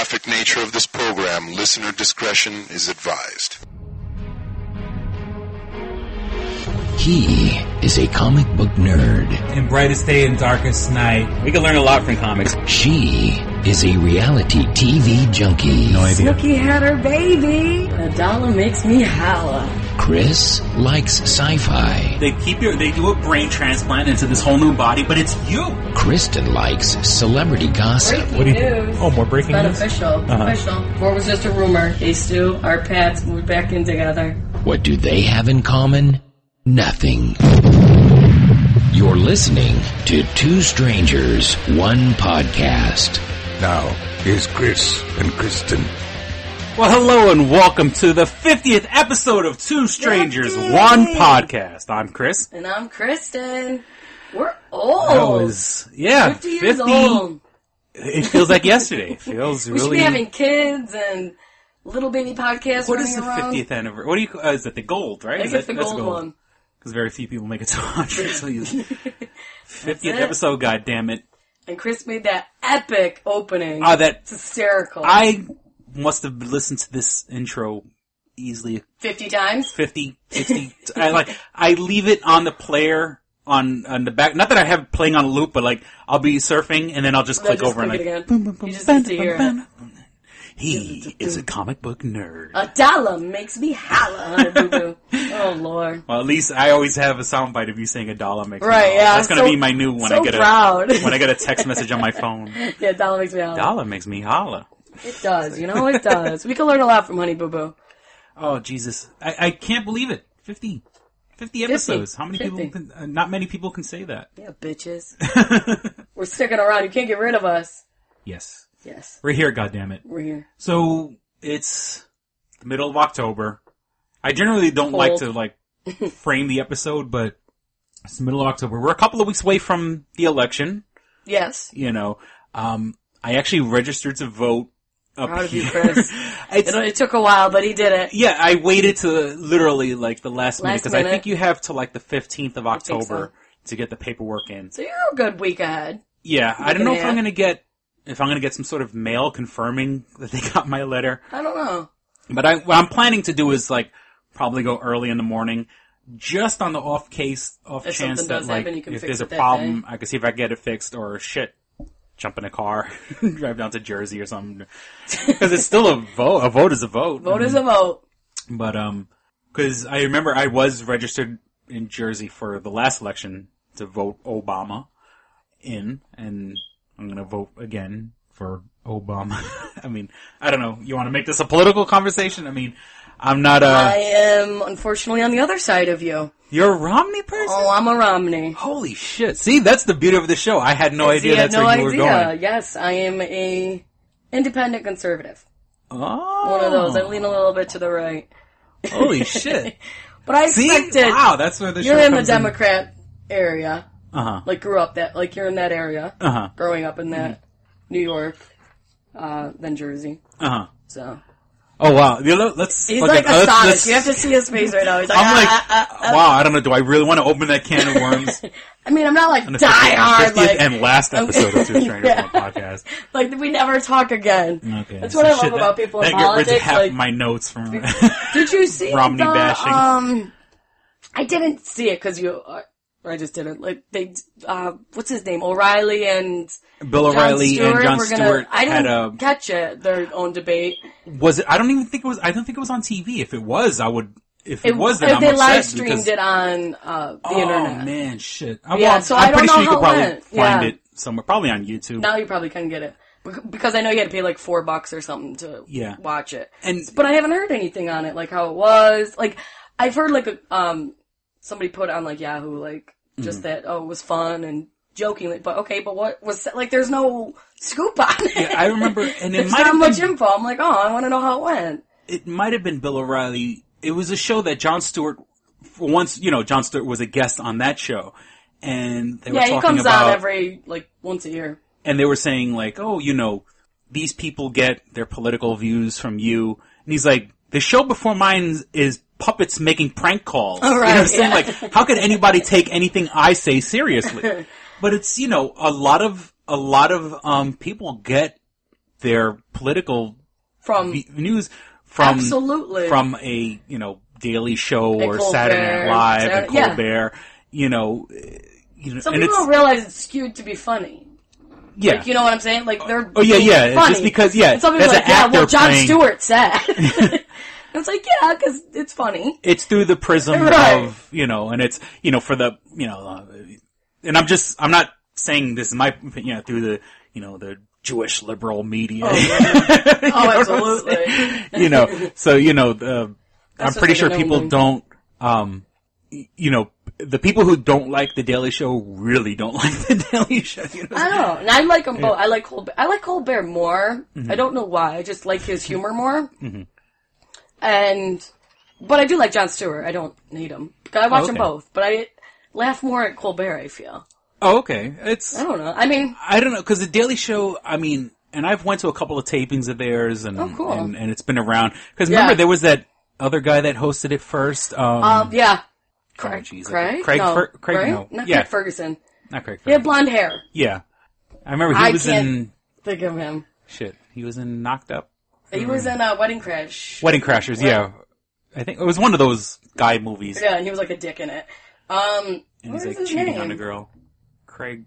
graphic nature of this program, listener discretion is advised. He is a comic book nerd. In brightest day and darkest night. We can learn a lot from comics. She is a reality TV junkie. No idea. Snooki had her baby. A dollar makes me holla. Chris likes sci-fi. They do a brain transplant into this whole new body, but it's you. Kristyn likes celebrity gossip. Breaking news. Oh, more breaking news? It's official. Official. Before it was just a rumor. Hey, Stu, our Pats moved back in together. What do they have in common? Nothing. You're listening to Two Strangers, One Podcast. Now, here's Chris and Kristyn. Well, hello and welcome to the 50th episode of Two Strangers, One Podcast. I'm Chris. And I'm Kristyn. We're old. 50 years old. It feels like yesterday. It feels we really... should be having kids and little baby podcasts. What is the around. 50th anniversary? What do you... is it the gold, right? I think it's the gold one. Because very few people make it to 100. So 50th episode, goddammit. And Chris made that epic opening. It's hysterical. I must have listened to this intro easily 50 times? 50, 60. I leave it on the player on the back. Not that I have it playing on a loop, but I'll be surfing and then I'll just click over and again. Boom, boom, boom, you just need to hear it. He is a comic book nerd. A dollar makes me holla, boo-boo. Oh, Lord. Well, at least I always have a soundbite of you saying a dollar makes me holla. Right, yeah. That's going to be my new when I get when I get a text message on my phone. Yeah, dollar makes me holla. Dollar makes me holla. It does, it does. We can learn a lot from Honey Boo Boo. Oh, Jesus. I can't believe it. 50 episodes. 50. How many 50. People can, not many people can say that. Yeah, bitches. We're sticking around. You can't get rid of us. Yes. Yes. We're here, goddammit. We're here. So, it's the middle of October. I generally don't like to, frame the episode, but it's the middle of October. We're a couple of weeks away from the election. Yes. I actually registered to vote up Proud of here. you, Chris. It took a while, but he did it. Yeah, I waited to literally, the last minute, because I think you have to, the 15th of October to get the paperwork in. So you're a good week ahead. Yeah, I don't know if I'm going to get... If I'm going to get some sort of mail confirming that they got my letter. I don't know. But what I'm planning to do is, probably go early in the morning, just on the off chance that, if there's a problem, I can see if I can get it fixed, or jump in a car, drive down to Jersey or something. Because it's still a vote. A vote is a vote. Vote is a vote. But, because I remember I was registered in Jersey for the last election to vote Obama in, and I'm going to vote again for Obama. I mean, I don't know. You want to make this a political conversation? I mean, I'm not I am, unfortunately, on the other side of you. You're a Romney person? Oh, I'm a Romney. Holy shit. See, that's the beauty of the show. I had no idea that's where you were going. Yes, I am a independent conservative. Oh. One of those. I lean a little bit to the right. Holy shit. But I expected... Wow, that's where the show comes in. You're in the in. Democrat area. Uh-huh. Grew up you're in that area. Uh-huh. Growing up in that. New York. Then Jersey. Uh-huh. So. Oh, wow. He's astonished. You have to see his face right now. He's like, wow, I don't know. Do I really want to open that can of worms? I mean, I'm not die hard. 50th and last episode of Two Strangers on Podcast. We never talk again. Okay. That's what I love about people in politics. That get rid of half my notes from Did you see Romney bashing? I didn't see it because you... I just didn't. What's his name? O'Reilly and Bill O'Reilly and Jon Stewart I didn't catch it. Their own debate. Was it? I don't think it was on TV. If it was, I would. If it was, then I'm upset. They live because... streamed it on the internet. Oh man, shit. So I'm pretty sure you could probably find it somewhere. Probably on YouTube. Now you probably can get it. Because I know you had to pay $4 or something to watch it. But I haven't heard anything on it, how it was. I've heard somebody put on Yahoo, just that, it was fun and joking, but what was, there's no scoop on it. Yeah, I remember, and it might have been much info. I'm I want to know how it went. It might have been Bill O'Reilly. It was a show that Jon Stewart, once, Jon Stewart was a guest on that show, and they were talking about... Yeah, he comes on every, once a year. And they were saying, these people get their political views from you, and he's like, the show before mine is puppets making prank calls. Oh, right, you know what I'm saying? How could anybody take anything I say seriously? But it's, a lot of people get their political news from absolutely from a Daily Show or Saturday Night Live and Colbert. Some people don't realize it's skewed to be funny. Yeah, like, you know what I'm saying? Like they're funny. It's just because and some people are like, Jon Stewart said. It's like, yeah, because it's funny. It's through the prism of, and it's, for the, and I'm not saying this is my opinion, through the, the Jewish liberal media. Oh, absolutely. So, I'm pretty sure people don't, the people who don't like The Daily Show really don't like The Daily Show. I know. And I like them both. I like Colbert more. Mm-hmm. I don't know why. I just like his humor more. Mm-hmm. But I do like Jon Stewart. I don't hate him. I watch them both, but I laugh more at Colbert, I feel. Oh, okay. I don't know. I mean, I don't know, because The Daily Show, and I've went to a couple of tapings of theirs, and cool. and it's been around. Because remember, there was that other guy that hosted it first. Yeah. Craig? Craig? No. Not Craig Ferguson. Not Craig Ferguson. He had blonde hair. Yeah. I remember he was in... think of him. Shit. He was in Knocked Up. He was in Wedding Crash. Wedding Crashers, yeah. I think it was one of those guy movies. Yeah, and he was like a dick in it. And he's like cheating on a girl. Craig.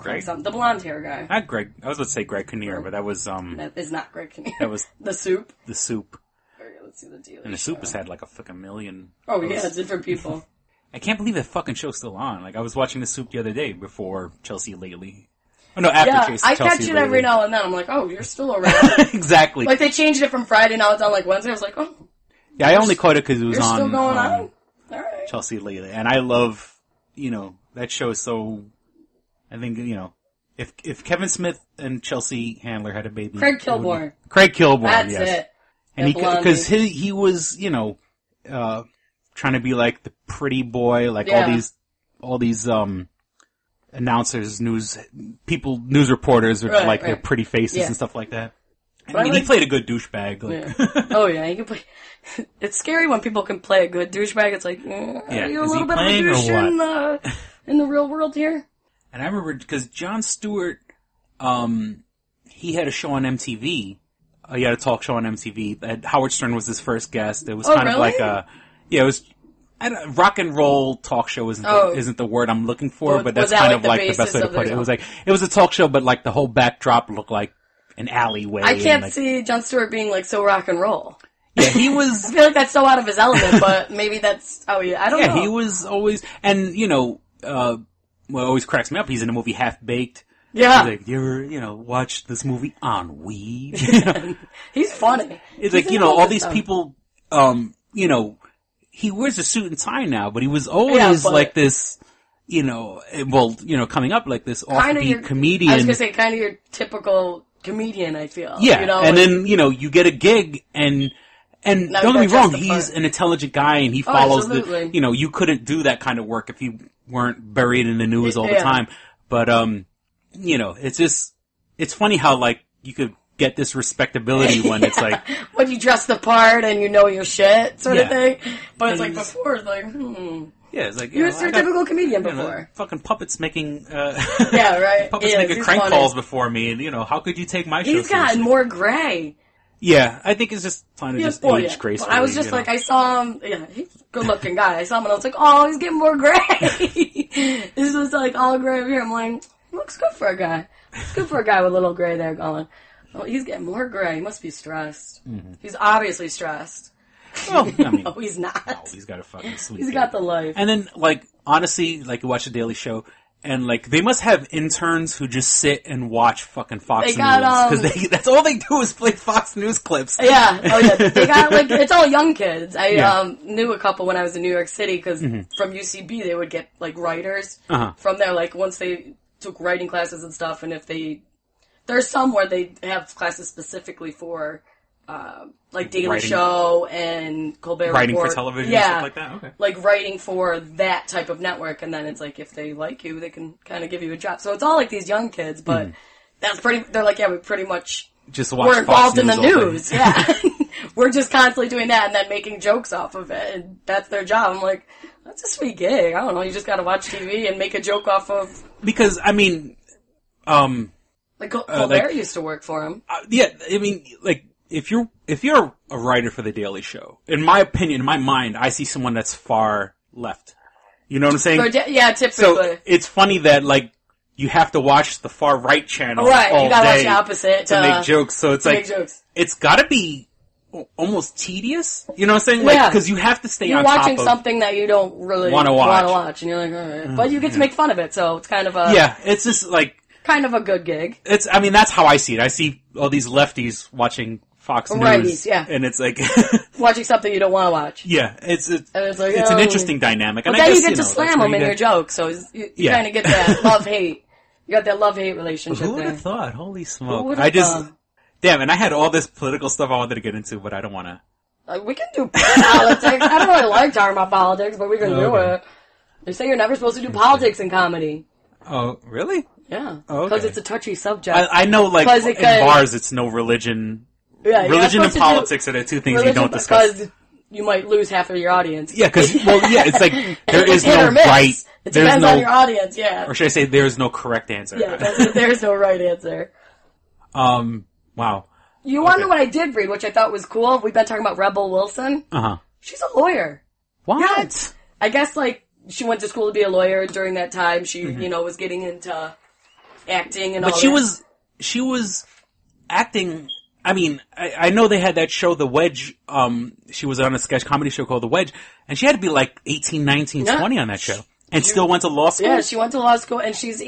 The blonde hair guy. Not Greg. I was about to say Greg Kinnear, but that was That is not Greg Kinnear. That was The Soup. The Soup. Okay, let's see the deal. And The Soup has had like a fucking million. Oh yeah, different people. I can't believe that fucking show's still on. Like I was watching The Soup the other day before Chelsea Lately. Oh no, after Chelsea I catch it every now and then. I'm like, oh, you're still around. Exactly. Like they changed it from Friday, now it's on like Wednesday. I was like, oh. Yeah, I only caught it because it was you're on. Still going on? All right. Chelsea Lately, and I love, that show is so. I think if Kevin Smith and Chelsea Handler had a baby, Craig Kilborn. That's yes. It. And because he was trying to be like the pretty boy, like all these announcers, news reporters with like their pretty faces and stuff like that. He played a good douchebag. Like. Yeah. Oh yeah, he can play. It's scary when people can play a good douchebag. It's like, are you a little bit of a douche in the real world here? And I remember because Jon Stewart, he had a show on MTV. He had a talk show on MTV. Howard Stern was his first guest. It was kind of like it was. Rock and roll talk show isn't the word I'm looking for, but that's kind of like the best way to put it. It was a talk show, but like the whole backdrop looked like an alleyway. I can't see Jon Stewart being like so rock and roll. Yeah, he was. I feel like that's so out of his element, but maybe that's I don't know. Yeah, he was always, and what always cracks me up, he's in the movie Half Baked. Yeah. He's like, you ever, watch this movie on weed? He's funny. It's like, all these people, he wears a suit and tie now, but he was always like this, coming up like this offbeat comedian. I was gonna say kind of your typical comedian, I feel. Yeah. And then, you get a gig and don't get me wrong, he's an intelligent guy and he follows you couldn't do that kind of work if you weren't buried in the news all the time. But, it's funny how like you could get this respectability when it's like when you dress the part and you know your shit sort of thing. But it's like before it's like, Yeah, it's like you're a typical comedian before. Fucking puppets making puppets making crank calls before me, and how could you take my show? He's gotten more gray. Yeah, I think it's just trying to age gracefully. I was just like, I saw him. Yeah, he's a good-looking guy. I saw him and I was like, oh, he's getting more gray. This was like all gray over here. I'm like, looks good for a guy. It's good for a guy with a little gray there going. Oh, he's getting more gray. He must be stressed. Mm-hmm. He's obviously stressed. Well, I mean, no, he's not. No, he's got a fucking sweet. He's got the life. And then, like, honestly, like, you watch The Daily Show, and like, they must have interns who just sit and watch fucking Fox News because that's all they do is play Fox News clips. Yeah, oh yeah. They got like it's all young kids. I knew a couple when I was in New York City because from UCB they would get like writers from there. Like once they took writing classes and stuff, and if there's some where they have classes specifically for. Like Daily Show and Colbert writing Report. For television and stuff like that? Okay. Like writing for that type of network, and then it's like if they like you, they can kind of give you a job. So it's all like these young kids, but they're like, yeah, we pretty much just watch we're involved in the news. Day. Yeah. We're just constantly doing that and then making jokes off of it, and that's their job. I'm like, that's a sweet gig. I don't know, you just gotta watch TV and make a joke off of... Because, I mean, Like Colbert used to work for him. Yeah, I mean, like if you're a writer for the Daily Show, in my opinion, in my mind, I see someone that's far left. You know what I'm saying? Yeah, typically. So it's funny that like you have to watch the far right channel right, all you gotta day watch the opposite to make jokes. So it's like it's got to be almost tedious. You know what I'm saying? Like because you have to stay on top of. You're watching something that you don't really want to watch, and you're like, all right. But you get to make fun of it, so it's kind of a it's just like kind of a good gig. I mean, that's how I see it. I see all these lefties watching Fox News, righties, and it's like watching something you don't want to watch. Yeah, it's like, it's an interesting dynamic. But and then I guess, you get to slam them in your jokes, so you kind of get that love-hate. You got that love-hate relationship. Who would have thought? Holy smoke! Damn, and I had all this political stuff I wanted to get into, but I don't want to. We can do politics. I don't really like talking about politics, but we can do it. They say you're never supposed to do politics in comedy. Oh, really? Yeah. Because it's a touchy subject. I know, like, in bars, it's no religion. Yeah, religion and politics are the two things you don't discuss. Because you might lose half of your audience. Yeah, because, it's like, there is no right. It depends on your audience, yeah. Or should I say, there is no correct answer. Yeah, there's no right answer. Wow. You want to know what I did read, which I thought was cool? We've been talking about Rebel Wilson. Uh-huh. She's a lawyer. What? Yeah. I guess, like, she went to school to be a lawyer during that time. She, was getting into acting and all that. But she was acting. I mean, I know they had that show, The Wedge. She was on a sketch comedy show called The Wedge, and she had to be like 18, 19, 20 on that show. And still went to law school? Yeah, she went to law school, and she's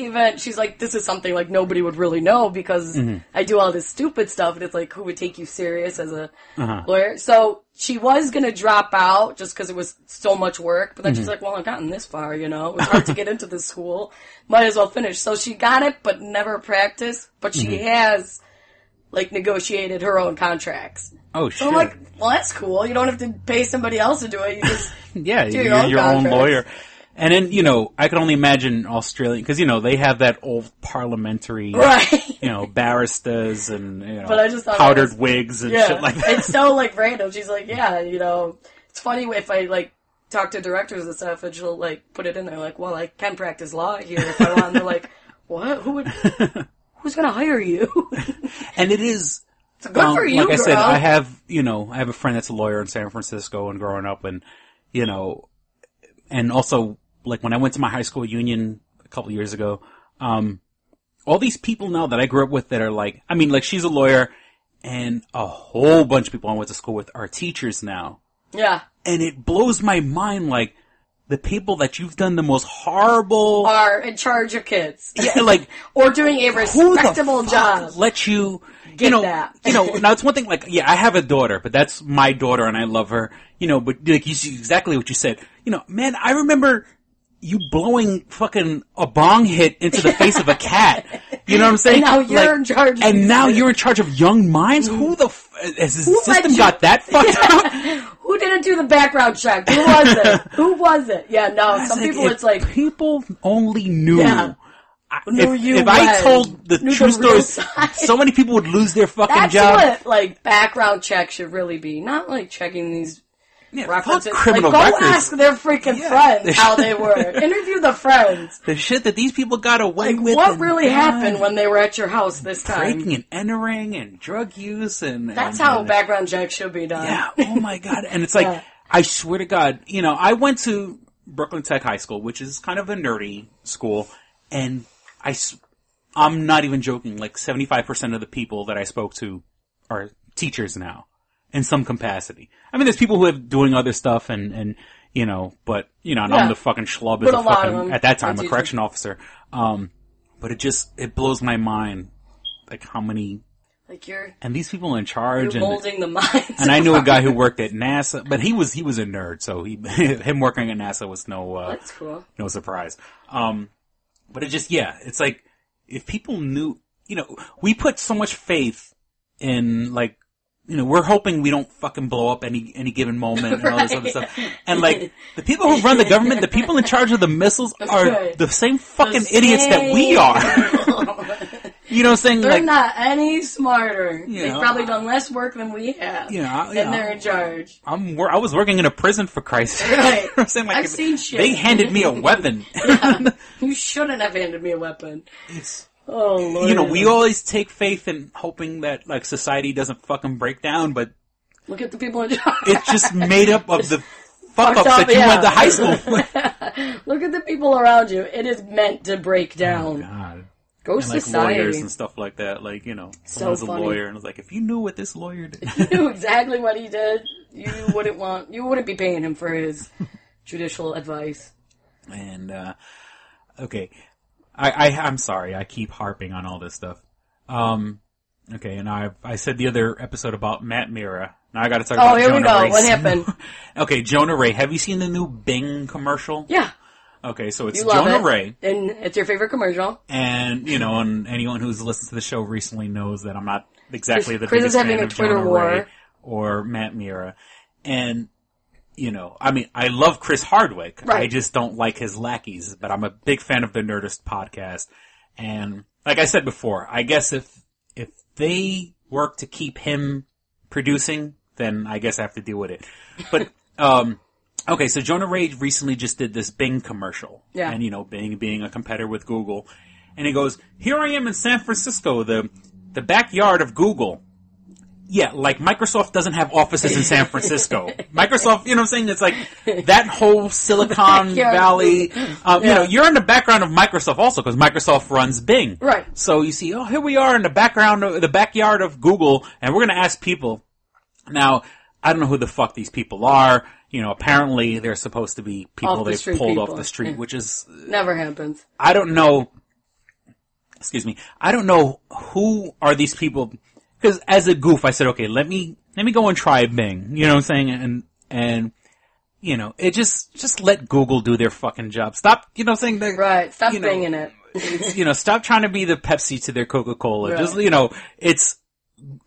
like, this is something like nobody would really know because I do all this stupid stuff, and it's like, who would take you serious as a lawyer? So she was gonna drop out just because it was so much work, but then she's like, well, I've gotten this far, it was hard to get into this school. Might as well finish. So she got it, but never practiced, but she has, like, negotiated her own contracts. Oh, shit. So I'm like, well, that's cool. You don't have to pay somebody else to do it. You just do your own lawyer. And then, I can only imagine Australia, because, they have that old parliamentary, barristers and, but I just powdered wigs and shit like that. It's so, like, random. She's like, it's funny if I, like, talk to directors and stuff, and she'll, like, put it in there, like, well, I can practice law here if I want. And they're like, what? Who's gonna hire you? And it is... It's good for you, like I girl. said, I have a friend that's a lawyer in San Francisco and growing up and, and also, like, when I went to my high school union a couple years ago, all these people now that I grew up with that are like, I mean, like, she's a lawyer, and a whole bunch of people I went to school with are teachers now. Yeah. And it blows my mind, like, the people that you've done the most horrible... Are in charge of kids. Yeah, like... or doing a respectable job. Let you... Get that. Now it's one thing, like, I have a daughter, but that's my daughter and I love her, but, like, you see exactly what you said. Man, I remember... you blowing fucking a bong hit into the face of a cat. You know what I'm saying? And now you're in charge. And now you're in charge of young minds? Who the has the system got that fucked up? Who didn't do the background check? Who was it? Yeah, no, some people it's like... people only knew. Yeah. If I told the true story, so many people would lose their fucking job. That's what, like, background check should really be. Not, like, checking these... Yeah, references. Criminal go records. Ask their freaking friends how they were. Interview the friends. The shit that these people got away with. What really happened when they were at your house this time? Breaking and entering and drug use and... That's how background checks should be done. Yeah, oh my God. And it's like, I swear to God, I went to Brooklyn Tech High School, which is kind of a nerdy school, and I'm not even joking, like 75% of the people that I spoke to are teachers now. In some capacity. I mean, there's people who are doing other stuff and I'm the fucking schlub as a fucking, at that time, a correction officer. But it blows my mind, like, how many, like, and these people in charge you're molding the minds. And I knew a guy who worked at NASA, but he was a nerd, so him working at NASA was that's cool. No surprise. But it's like, if people knew, we put so much faith in, like, we're hoping we don't fucking blow up any given moment and all this other stuff. And, like, the people who run the government, the people in charge of the missiles are the same fucking idiots that we are. You know what I'm saying? They're not any smarter. They've probably done less work than we have. And they're in charge. I was working in a prison, for Christ's sake. Right. You know what I'm saying? Like, I've seen shit. They handed me a weapon. You shouldn't have handed me a weapon. Oh, Lord. You know, we always take faith in hoping that, like, society doesn't fucking break down, but... Look at the people in charge. It's just made up of the fuck-ups that you went to high school with. Look at the people around you. It is meant to break down. Oh, God. Go and, like, society. lawyers and stuff like that. Like, you know, someone was a lawyer, and I was like, if you knew what this lawyer did... If you knew exactly what he did, you wouldn't be paying him for his judicial advice. And, okay. I'm sorry, I keep harping on all this stuff. Okay, and I said the other episode about Matt Mira. Now I gotta talk about Jonah Ray. Oh, here we go. What happened? Okay, Jonah Ray. Have you seen the new Bing commercial? Yeah. Okay, so it's Jonah Ray. And it's your favorite commercial. And, you know, and anyone who's listened to the show recently knows that I'm not exactly the Chris biggest is having fan a of Twitter Jonah war. Ray or Matt Mira. And, you know, I mean, I love Chris Hardwick. Right. I just don't like his lackeys. But I'm a big fan of the Nerdist podcast. And, like I said before, I guess if they work to keep him producing, then I guess I have to deal with it. But, okay, so Jonah Ray recently just did this Bing commercial. Yeah. And, you know, Bing being a competitor with Google. And he goes, here I am in San Francisco, the backyard of Google. Yeah, like Microsoft doesn't have offices in San Francisco. Microsoft, you know what I'm saying? It's like that whole Silicon Valley. You know, you're in the background of Microsoft also because Microsoft runs Bing. Right. So you see, oh, here we are in the backyard of Google, and we're going to ask people. Now, I don't know who the fuck these people are. You know, apparently they're supposed to be people they've pulled off the street, which is... Never happens. I don't know... Excuse me. I don't know who are these people... Because as a goof, I said, okay, let me go and try Bing. You know what I'm saying? And you know, it just let Google do their fucking job. Stop, you know what I'm saying? Right. Stop banging it. You know, stop trying to be the Pepsi to their Coca-Cola. Right. Just, you know,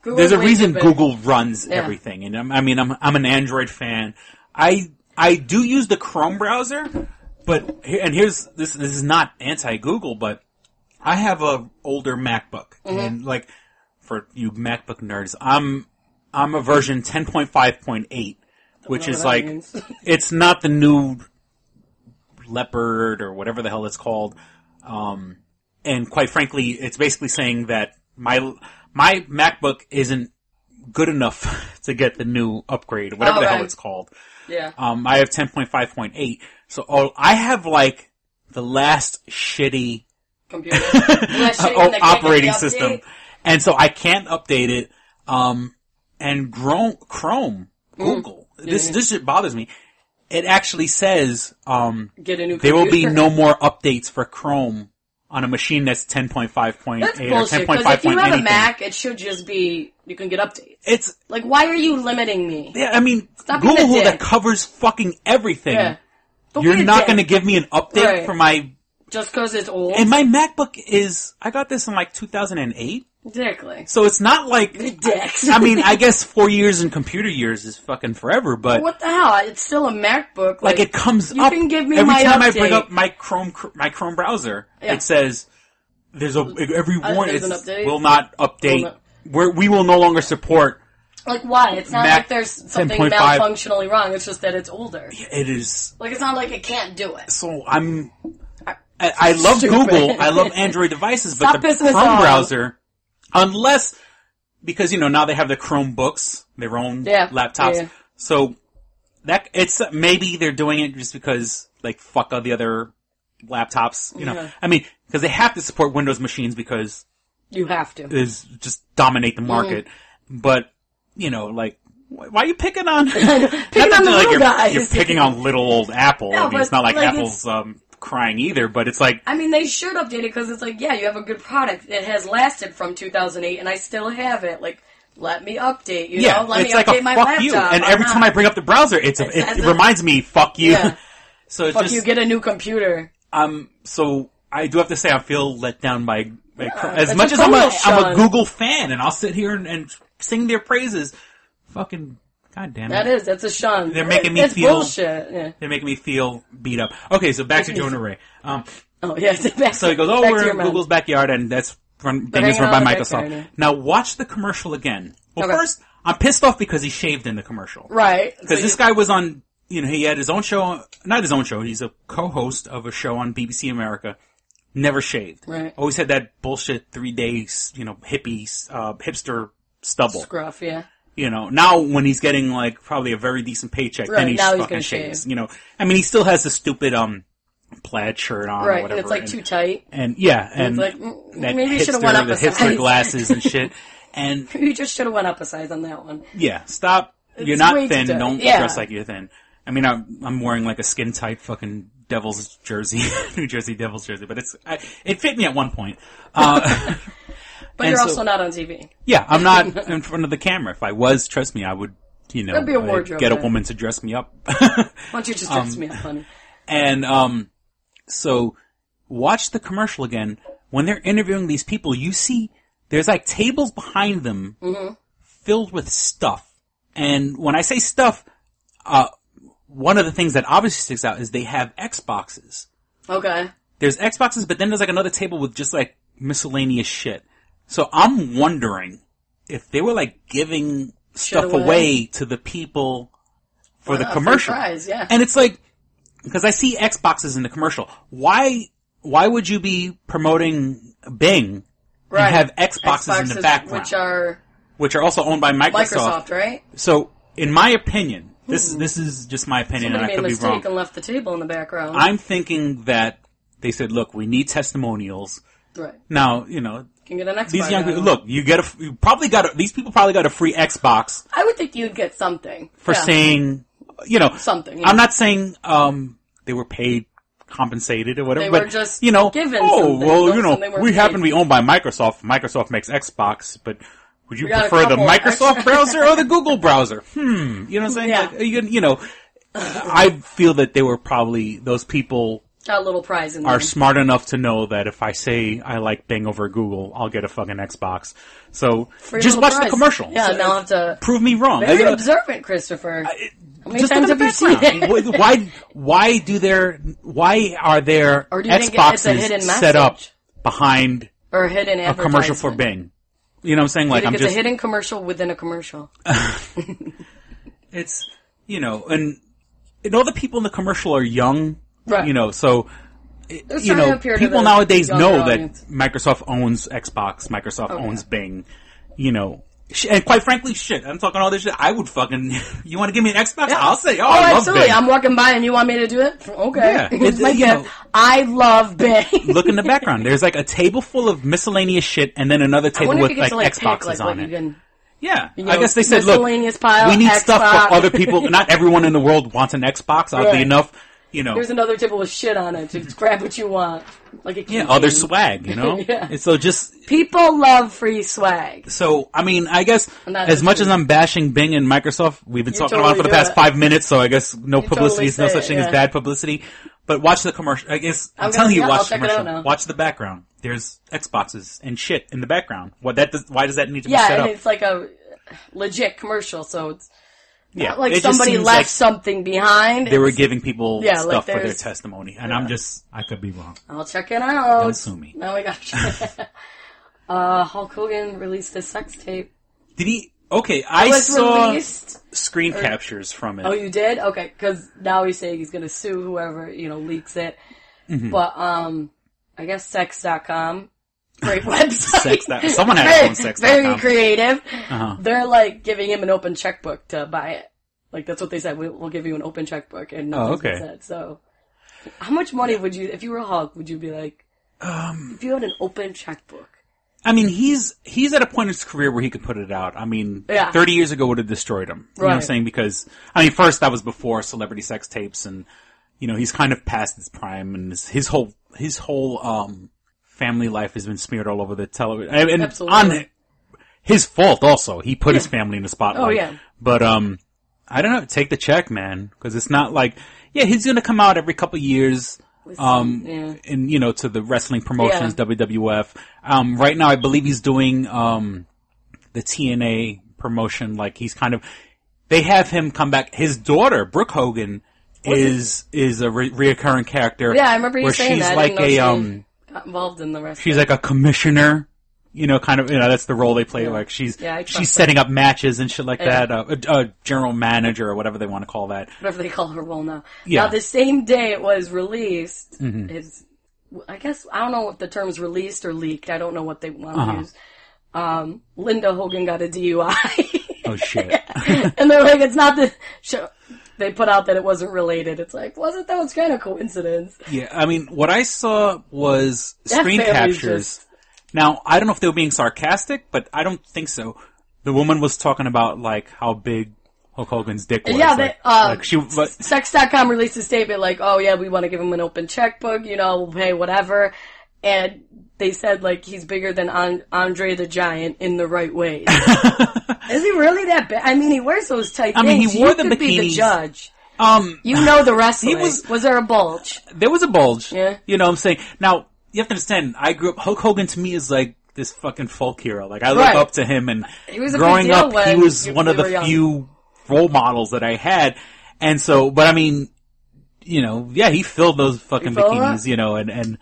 there's a reason Google runs everything. And I'm an Android fan. I do use the Chrome browser, but, this is not anti-Google, but I have a older MacBook. Mm-hmm. And like, for you MacBook nerds, I'm a version 10.5.8, which is like, it's not the new Leopard or whatever the hell it's called. And quite frankly, it's basically saying that my MacBook isn't good enough to get the new upgrade, whatever the hell it's called. Yeah. I have 10.5.8. So I have like the last shitty computer operating system. And so I can't update it. And Chrome, Google, this shit bothers me. It actually says, get a new computer. There will be no more updates for Chrome on a machine that's 10.5.8 or 10.5 because if you have anything. a Mac, it should just be, you can get updates. It's like, why are you limiting me? Yeah, I mean, Stop Google that covers fucking everything. Yeah. You're not going to give me an update for my... Just because it's old? And my MacBook I got this in like 2008. Exactly. So it's not like... I mean, I guess 4 years in computer years is fucking forever, but... What the hell? It's still a MacBook. Like it comes up... You can give me every my time update. I bring up my Chrome browser, it says... Every warning will not update. We will no longer support... Like, why? It's not like there's something malfunctionally wrong. It's just that it's older. It is... Like, it's not like it can't do it. So I love Google. I love Android devices, but the Chrome browser... Unless, because, you know, now they have the Chromebooks, their own laptops. Yeah. So, maybe they're doing it just because, like, fuck all the other laptops, you know. Yeah. I mean, because they have to support Windows machines because... You have to. Is just dominate the market. But, you know, like, why are you picking on... picking on the little guys. You're picking on little old Apple. No, I mean, it's not like Apple's... crying either, but it's like... I mean, they should update it because it's like, yeah, you have a good product. It has lasted from 2008, and I still have it. Like, let me update, you know? Let me update my laptop. You. And every time I bring up the browser, it reminds me, fuck you. Yeah. So it's fuck you, get a new computer. So I do have to say I feel let down by as much as I'm a Google fan, and I'll sit here and sing their praises. Fucking... God damn it. That's a shun. They're making me feel... bullshit. Yeah. They're making me feel beat up. Okay, so back to Jonah Ray. So he goes, we're in Google's backyard, and that's run by Microsoft. Now watch the commercial again. Well, first, I'm pissed off because he shaved in the commercial. Right. Because this guy was on, you know, he had his own show, not his own show, he's a co-host of a show on BBC America. never shaved. Right. Always had that bullshit 3 days, hipster stubble. Scruff, yeah. Now when he's getting like probably a very decent paycheck, then he's fucking shaves. I mean, he still has the stupid plaid shirt on, right? Or whatever, and it's like too tight. And yeah, and like, that maybe you should have went up the a size. hipster glasses and shit. And you just should have went up a size on that one. Yeah, stop. You're not thin. Don't dress like you're thin. I mean, I'm wearing like a skin tight fucking Devils jersey, New Jersey Devils jersey, but it fit me at one point. But you're also not on TV. Yeah, I'm not in front of the camera. If I was, trust me, I would, That'd be a wardrobe, get a woman to dress me up. Why don't you just dress me up, honey? And so watch the commercial again. When they're interviewing these people, you see there's like tables behind them filled with stuff. And when I say stuff, one of the things that obviously sticks out is they have Xboxes. Okay. There's Xboxes, but then there's like another table with just like miscellaneous shit. So I'm wondering if they were like giving stuff away to the people for the commercial. Surprise, yeah. And it's like, because I see Xboxes in the commercial. Why would you be promoting Bing and have Xboxes in the background? Which are also owned by Microsoft, right? So, in my opinion, this is just my opinion, Somebody and I could be wrong. made a mistake and left the table in the background. I'm thinking that they said, "Look, we need testimonials." Right. Now, can get an Xbox. These young people, look, these people probably got a free Xbox. I would think you'd get something for saying, something. Yeah. I'm not saying they were paid, compensated, or whatever. They were just given. Oh, well, we happen to be owned by Microsoft. Microsoft makes Xbox, but would you prefer the Microsoft browser or the Google browser? You know what I'm saying? Yeah. Like, I feel that they were probably those people. Got a little prize in there. Are smart enough to know that if I say I like Bing over Google, I'll get a fucking Xbox. So just watch the commercial. Yeah, now I'll have to prove me wrong. Very observant, Christopher. How many just times have you seen it? Why are there Xboxes set up behind or hidden a commercial for Bing? You know what I'm saying? Like, it's a hidden commercial within a commercial. It's, and all the people in the commercial are young. Right. So, people nowadays know audience. That Microsoft owns Xbox, Microsoft owns Bing, and quite frankly, shit, I'm talking all this shit, I would fucking, you want to give me an Xbox? Yeah. I'll say, I love absolutely. Bing. I'm walking by and you want me to do it? Okay. Yeah. It's my gift. I love Bing. Look in the background. There's like a table full of miscellaneous shit and then another table with like Xboxes on it. Yeah, I guess they said, look, we need Xbox. stuff for other people. Not everyone in the world wants an Xbox, oddly enough. There's another table with shit on it. Just grab what you want. Like a other swag, Yeah. So just... People love free swag. So, I mean, I guess, as much as I'm bashing Bing and Microsoft, we've been talking about it for the past 5 minutes, so I guess no publicity is no such thing as bad publicity. But watch the commercial. I guess, I'm telling you, watch the commercial. Watch the background. There's Xboxes and shit in the background. Why does that need to be set up? Yeah, and it's like a legit commercial, so it's... Yeah, not like somebody left something behind. They were giving people stuff for their testimony, and I could be wrong. I'll check it out. Don't sue me. Now we got Hulk Hogan released his sex tape. Did he? Okay, I saw screen captures from it. Oh, you did? Okay, because now he's saying he's going to sue whoever leaks it. Mm-hmm. But I guess sex.com. Great website. Someone had his own sex.com. Very creative. Uh-huh. They're like giving him an open checkbook to buy it. Like that's what they said. We'll give you an open checkbook, and nothing's been said. So, how much money would you, if you were a Hulk, would you be like, if you had an open checkbook? I mean, he's at a point in his career where he could put it out. I mean, 30 years ago would have destroyed him. You know what I'm saying? Because first that was before celebrity sex tapes, and he's kind of past his prime, and his whole family life has been smeared all over the television. And on his fault also. He put his family in the spotlight. Oh, yeah. But, I don't know. Take the check, man. Because it's not like, he's going to come out every couple of years, and, to the wrestling promotions, WWF. Right now, I believe he's doing, the TNA promotion. Like, he's kind of, they have him come back. His daughter, Brooke Hogan, is a reoccurring character. Yeah, I remember you saying that. She's like got involved in the wrestling. She's like a commissioner, that's the role they play. Yeah. Like she's setting up matches and shit like that. A general manager or whatever they want to call that. Whatever they call her role now. Yeah. Now the same day it was released, his I guess, I don't know if the term's released or leaked. I don't know what they want to use. Linda Hogan got a DUI. Oh, shit. And they're like, it's not the show. They put out that it wasn't related. It's like, wasn't that? It's kind of coincidence. Yeah, I mean, what I saw was screen captures. Now, I don't know if they were being sarcastic, but I don't think so. The woman was talking about, like, how big Hulk Hogan's dick was. Yeah, Sex.com released a statement like, oh yeah, we want to give him an open checkbook, you know, we'll pay whatever. And they said, like, he's bigger than Andre the Giant in the right ways. Is he really that big? I mean, he wears those tight things. I mean, he wore the bikinis. Be the judge. You know the wrestling. Was there a bulge? There was a bulge. Yeah. You know what I'm saying? Now, you have to understand, I grew up, Hulk Hogan to me is like this fucking folk hero. Like, I look up to him, and growing up, he was one of the few role models that I had. And so, but I mean, you know, yeah, he filled those fucking bikinis, you know, and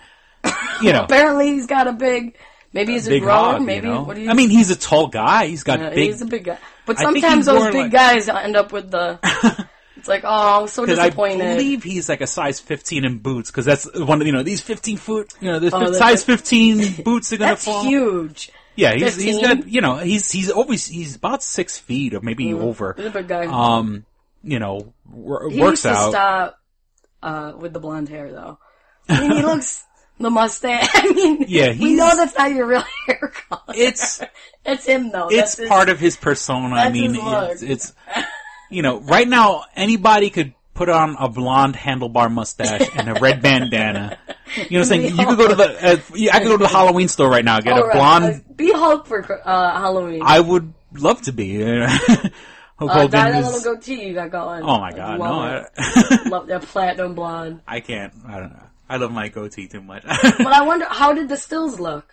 you know. Apparently he's got a big, maybe he's a grower, maybe. You know? What do you I mean, he's a tall guy. He's got big. He's a big guy. But sometimes those big guys end up with the, it's like, oh, I'm so disappointed. I believe he's like a size 15 in boots, because that's one of, you know, these 15 foot, you know, the size 15 boots are gonna fall. That's huge. Yeah, he's got, you know, he's about 6 feet or maybe over. He's a big guy. You know, he works needs to out. Stop, with the blonde hair though. I mean, he looks, the mustache, I mean, yeah, we know that's not your real hair color. It's him though. It's part of his persona. I mean, it's, you know, right now, anybody could put on a blonde handlebar mustache and a red bandana. You know what I'm saying? You could go to I could go to the Halloween store right now, get a blonde. Be Hulk for Halloween. I would love to be. Dye that little goatee you got going. Oh my god, no. Love that platinum blonde. I can't. I don't know. I love my goatee too much. But I wonder, how did the stills look?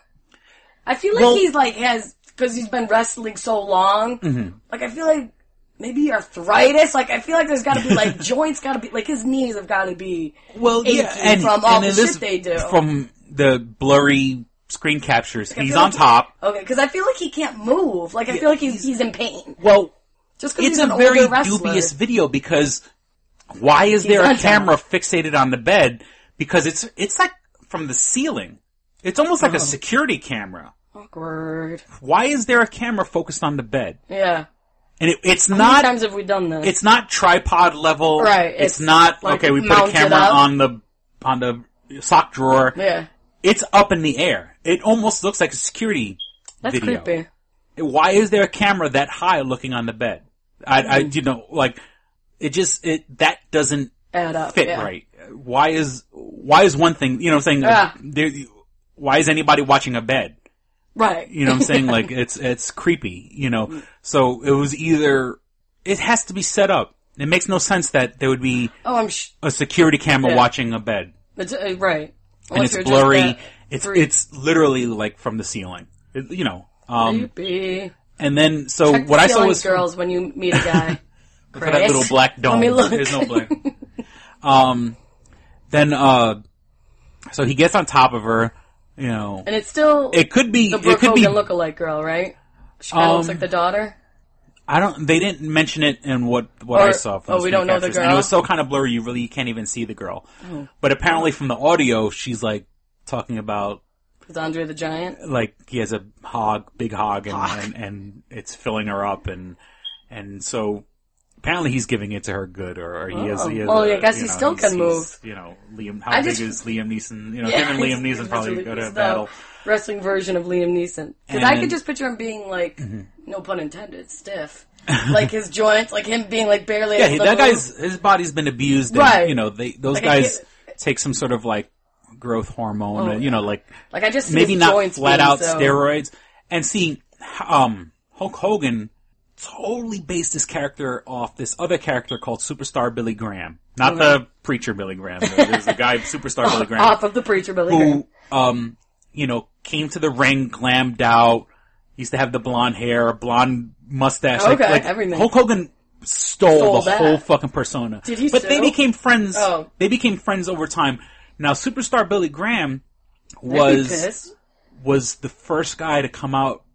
I feel like he's like, because he's been wrestling so long, like I feel like maybe arthritis, like I feel like there's gotta be like, joints gotta be, like his knees have gotta be achy from all the shit they do. From the blurry screen captures, he's on top. Okay, because I feel like he can't move. Like I feel like he's in pain. Well, just because it's a very dubious video, because why is there a camera fixated on the bed? Because it's like from the ceiling. It's almost like a security camera. Awkward. Why is there a camera focused on the bed? Yeah. And it's How not. many times have we done this? It's not tripod level. Right. It's not like okay. We put a camera on the sock drawer. Yeah. It's up in the air. It almost looks like a security video. That's creepy. Why is there a camera that high looking on the bed? You know, like that doesn't add up. Fit right. Why is one thing? You know what I'm saying? Why is anybody watching a bed? Right. You know what I'm saying? Like, it's creepy, you know? So it was either, it has to be set up. It makes no sense that there would be a security camera watching a bed. It's, right. And it's blurry. It's literally like from the ceiling. You know. Creepy. And then, so check what I saw was. Girls, when you meet a guy. Look at that little black dome. Let me look. There's no black. Then, so he gets on top of her. You know, and it's still it could be the Brooke Hogan lookalike girl, right? She kind of looks like the daughter. They didn't mention it in what I saw. From we don't know the girl. And it was so kind of blurry, you can't even see the girl. Oh. But apparently, from the audio, she's like talking about. Is Andre the Giant? Like he has a big hog, and it's filling her up, and so. Apparently he's giving it to her good, or he has. Well, I guess he still can move. You know, how big is Liam Neeson? You know, him and Liam Neeson probably go to a battle. Wrestling version of Liam Neeson. Because I could just picture him being like, no pun intended, stiff. Like his joints, like him being like barely. Yeah, that guy's his body's been abused. Right. And, you know, those guys take some sort of like growth hormone. And, you know, like I just maybe not flat out steroids. And see, Hulk Hogan. Totally based this character off this other character called Superstar Billy Graham. Not the preacher Billy Graham. There's a guy, Superstar Billy Graham. Off of the preacher Billy Graham. Who, you know, came to the ring, glammed out, used to have the blonde hair, blonde mustache. Okay, like everything. Hulk Hogan stole the whole fucking persona. Did he But they became friends. Oh. They became friends over time. Now, Superstar Billy Graham was the first guy to come out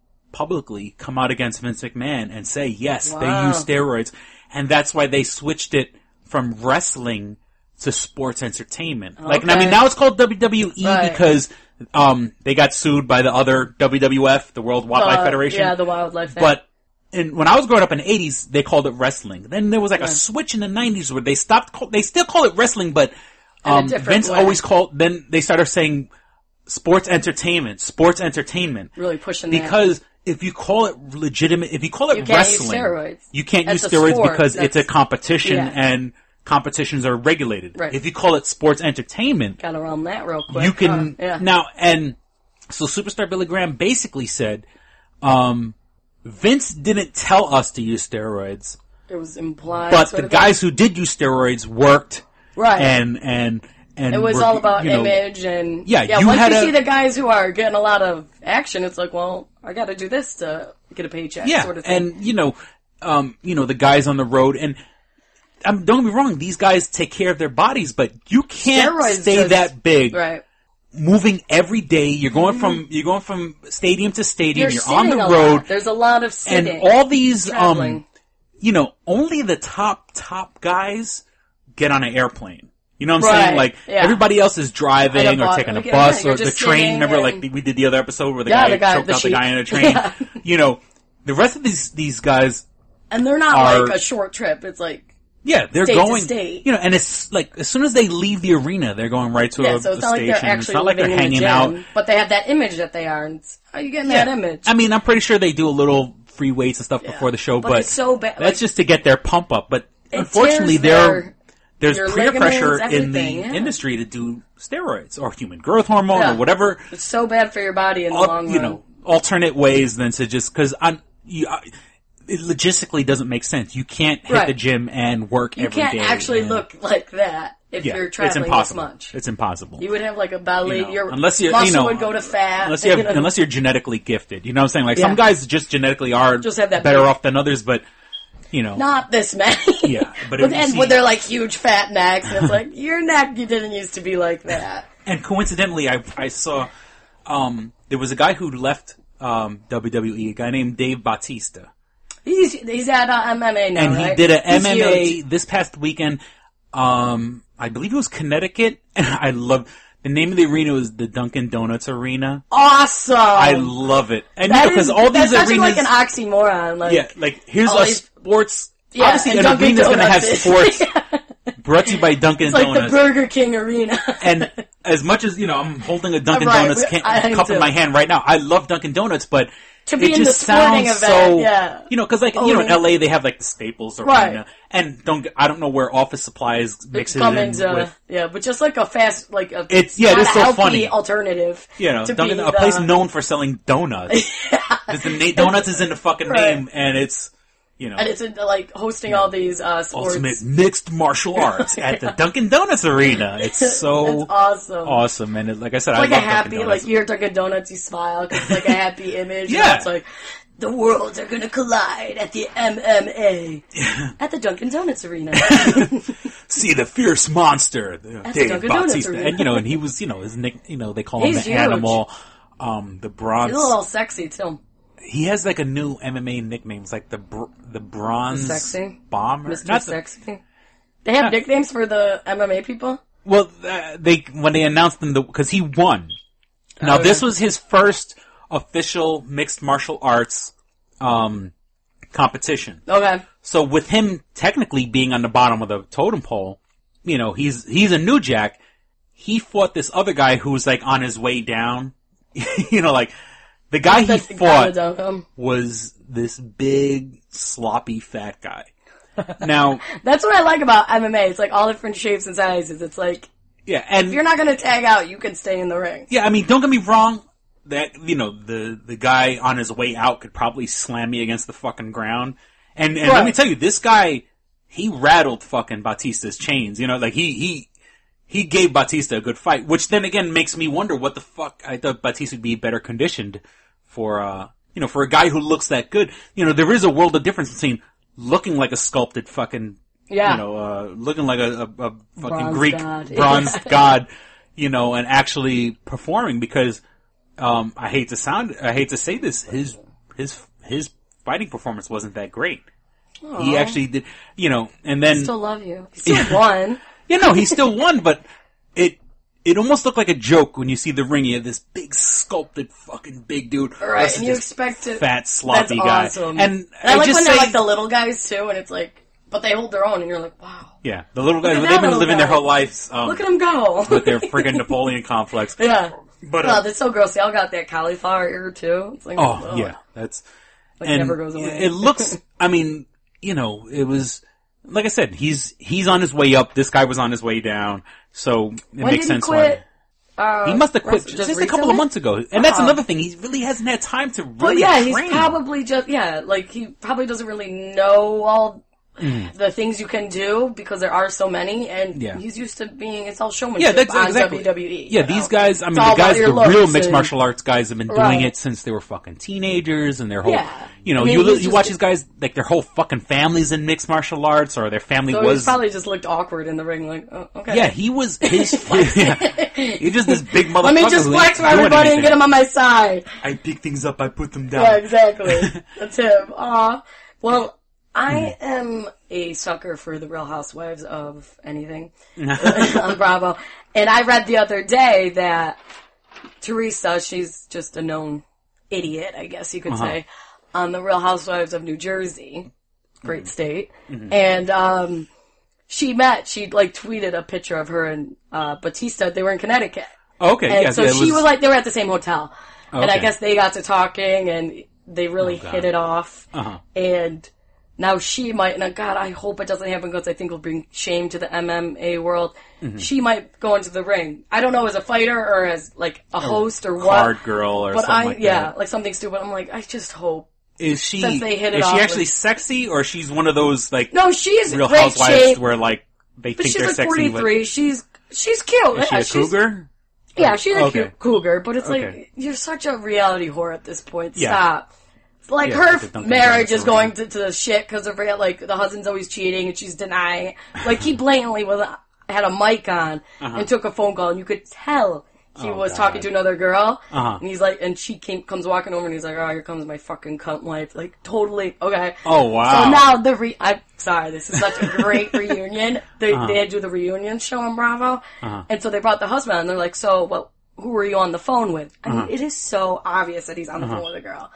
against Vince McMahon and say, yes, they use steroids. And that's why they switched it from wrestling to sports entertainment. Okay. Like, I mean, now it's called WWE because they got sued by the other WWF, the World Wildlife Federation. Yeah, the wildlife thing. But when I was growing up in the 80s, they called it wrestling. Then there was like a switch in the 90s where they they still call it wrestling, but Vince always then they started saying sports entertainment. Really pushing because if you call it legitimate, if you call it wrestling, you can't use steroids because it's a competition and competitions are regulated. Right. If you call it sports entertainment, got around that real quick. You can now, and so Superstar Billy Graham basically said, Vince didn't tell us to use steroids. It was implied, but the guys who did use steroids worked, right? And it was all about image and once you see the guys who are getting a lot of action, it's like, well, I got to do this to get a paycheck, sort of thing. And the guys on the road, and don't get me wrong, these guys take care of their bodies, but you can't stay that big, right? Moving every day, you're going from stadium to stadium. You're on the road. Lot. There's a lot of sitting, and all these traveling. Only the top guys get on an airplane. You know what I'm saying? Like, everybody else is driving or taking a bus or the train. Remember, like, we did the other episode where the guy choked out the guy in a train? The rest of these guys... And they're not like a short trip. It's like... Yeah, they're state going... to state. And it's like, as soon as they leave the arena, they're going right to a so it's station. not like they're actually it's not like they're hanging the out. But they have that image that they are. And how are you getting that image? I mean, I'm pretty sure they do a little free weights and stuff before the show, but it's so bad. That's just to get their pump up. But unfortunately, there's peer pressure in the industry to do steroids or human growth hormone or whatever. It's so bad for your body in the long run. Alternate ways than to just because it logistically doesn't make sense. You can't hit the gym and work every day. You can't actually look like that if you're traveling this much. It's impossible. You would have like a belly. Your muscle would go to fat. Unless you're genetically gifted. You know what I'm saying? Like some guys just genetically are better off than others, but not this many. Yeah, but with their like huge fat necks, and it's like your neck didn't used to be like that. And coincidentally, I saw there was a guy who left WWE, a guy named Dave Bautista. He's at MMA now, and he did an MMA this past weekend. I believe it was Connecticut, and I love the name of the arena was the Dunkin' Donuts Arena. Awesome! I love it, and because all these arenas, that's like an oxymoron. Like here's a sports. Yeah, obviously, an arena's going to have sports. Brought to you by Dunkin' Donuts. It's like the Burger King arena. And as much as I'm holding a Dunkin' Donuts cup in my hand right now, I love Dunkin' Donuts, but to be in the sporting event, because in LA they have like the Staples Arena, and I don't know where Office Supplies mixes with. Yeah, but just like a fast, it's so funny alternative. Dunkin', a place known for selling donuts. Because the donuts is in the fucking name, and it's. And it's like hosting all these sports. Ultimate mixed martial arts at the Dunkin' Donuts Arena. It's so awesome. And like I said, it's I love a happy, like you're Dunkin' Donuts, you smile because it's like a happy image. Yeah. It's like, the worlds are going to collide at the MMA. At the Dunkin' Donuts Arena. See the fierce monster, Dave Bautista. And, and he was, his nick, they call him the Animal, the Bronze. He's a little sexy, too. He has like a new MMA nickname. It's like the Bronze Sexy Bomber. Mr. Sexy. They have nicknames for the MMA people? Well, when they announced them, because he won. Now, this was his first official mixed martial arts competition. Okay. So with him technically being on the bottom of the totem pole, he's a new jack. He fought this other guy who was like on his way down. The guy he fought was this big, sloppy, fat guy. Now, that's what I like about MMA. It's like all different shapes and sizes. It's like, and if you're not going to tag out, you can stay in the ring. Yeah, I mean, don't get me wrong. That the guy on his way out could probably slam me against the fucking ground. And let me tell you, this guy, he rattled fucking Bautista's chains. He gave Bautista a good fight, which then again makes me wonder what the fuck. I thought Bautista would be better conditioned for for a guy who looks that good. There is a world of difference between looking like a sculpted fucking, looking like a fucking bronze Greek god. bronze god, and actually performing because, I hate to say this, his fighting performance wasn't that great. Aww. He actually did, and then. I still love you. He still won. Yeah, no, he still won, but it almost looked like a joke when you see the ring. You have this big sculpted fucking big dude. Right, and you expect it. Fat, sloppy guy. Awesome. And I like when they're like the little guys too, and it's like, but they hold their own, and you're like, wow. Yeah, the little guys, they've been living their whole lives. Look at them go. With their friggin' Napoleon complex. Yeah. But, that's so gross. They all got that cauliflower ear too. It's like, yeah. That's, like never goes away. It looks, I mean, you know, it was, like I said, he's on his way up. This guy was on his way down. So it makes sense why. He must have quit just a couple of months ago. And that's another thing. He really hasn't had time to really train. He's probably like he probably doesn't really know all the things you can do because there are so many, and he's used to being, it's all showmanship on WWE. Yeah, these guys, I mean, the real mixed martial arts guys have been doing it since they were fucking teenagers, and their whole, you know, I mean, you watch these guys, like their whole fucking families in mixed martial arts, or their family was... he probably just looked awkward in the ring, like, oh, okay. Yeah, he was, he's just this big motherfucker. Let me just flex for everybody and get him on my side. I pick things up, I put them down. Yeah, exactly. That's him. Well, I am a sucker for the Real Housewives of anything on Bravo. And I read the other day that Teresa, she's just a known idiot, I guess you could say, on the Real Housewives of New Jersey. Great state. And she tweeted a picture of her and Bautista. They were in Connecticut. Okay, and so she was like, they were at the same hotel. Okay. And I guess they got to talking and they really hit it off. And now she might, and God, I hope it doesn't happen because I think it'll bring shame to the MMA world. She might go into the ring. I don't know, as a fighter or as like a host or what. Card girl or something like that. Yeah, like something stupid. I'm like, I just hope. Is she actually sexy, or she's one of those like no? She's Real great Housewives shape, where like they think she's they're like sexy. 43. But she's cute. Is she a cougar? Yeah, she's a cute cougar. But it's like you're such a reality whore at this point. Stop. Like her marriage is going to the shit because of like the husband's always cheating and she's denying. Like he blatantly had a mic on and took a phone call, and you could tell he was talking to another girl. And he's like, and she comes walking over, and he's like, "Oh, here comes my fucking cunt wife." Like totally okay. Oh wow. So now I'm sorry, this is such a great reunion. They had to do the reunion show on Bravo, and so they brought the husband on, and they're like, "So, well, who were you on the phone with?" I mean, it is so obvious that he's on the phone with a girl.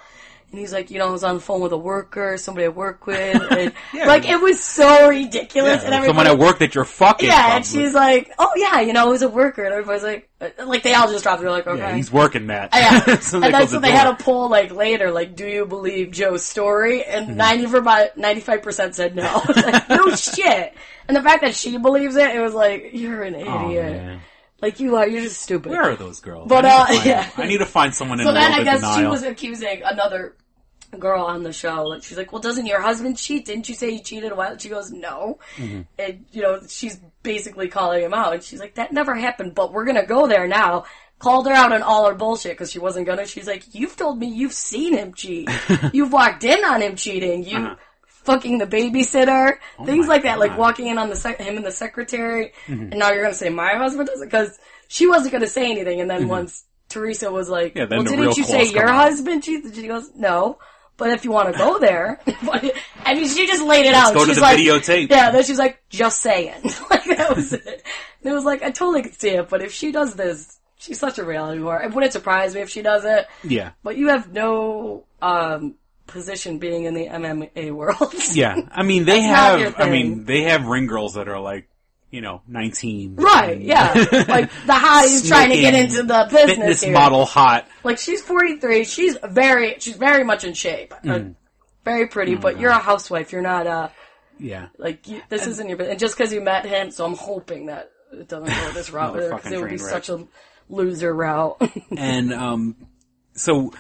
And he's like, you know, I was on the phone with a worker, somebody I work with. And like, it was so ridiculous. And someone at work that you're fucking. Yeah, and she's like, oh yeah, you know, it was a worker. And everybody's like they all just dropped. They're like, okay. Yeah, he's working that. Yeah. So and that's what they had a poll like later, like, do you believe Joe's story? And 95% said no. It's like, no shit. And the fact that she believes it, it was like, you're an idiot. Oh, man. Like you are, you're just stupid. Where are those girls? But I need to find someone in so a little then I guess denial. she was accusing another girl on the show. Like she's like, well, doesn't your husband cheat? Didn't you say he cheated a while? And she goes, no. And you know, she's basically calling him out. And she's like, that never happened. But we're gonna go there now. Called her out on all her bullshit because she wasn't gonna. She's like, you've told me you've seen him cheat. You've walked in on him cheating. You. Fucking the babysitter, things like that, like walking in on him and the secretary, and now you're gonna say my husband does it? Because she wasn't gonna say anything, and then once Teresa was like, well, didn't you say your husband cheated? She goes, no, but if you want to go there, I mean, she just laid it out. Go to the videotape. Yeah, then she's like, just saying. Like, that was it. And it was like, I totally could see it, but if she does this, she's such a reality whore. It wouldn't surprise me if she does it. Yeah. But you have no, position being in the MMA world. Yeah. I mean, they have ring girls that are like, you know, 19. Right, yeah. Like the hotties trying to get into the business fitness here. Model hot. Like she's 43. She's very much in shape. Very pretty, but you're a housewife. You're not yeah. Like this isn't your business. And just because you met him, so I'm hoping that it doesn't go this route because it would be such a loser route. And so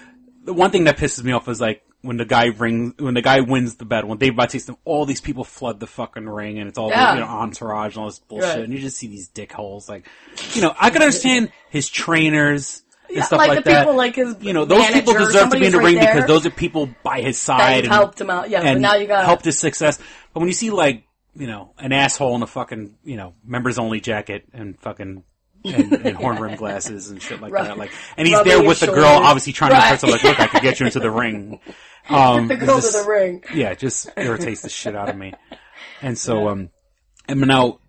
the one thing that pisses me off is like when the guy wins the battle, when Dave Bautista, all these people flood the fucking ring, and it's all entourage and all this bullshit, and you just see these dickholes. Like, you know, I can understand his trainers and stuff like the that. People like his you know, those people deserve to be in the ring because those are people by his side and helped him out. Yeah, and but now you got helped his success. But when you see like, you know, an asshole in a fucking, you know, members only jacket and fucking. And horn rim glasses and shit like that. Like, and he's there with the girl, obviously trying to impress him. Like, look, I could get you into the ring. Get the girl to the ring. Yeah, it just irritates the shit out of me. And so, and now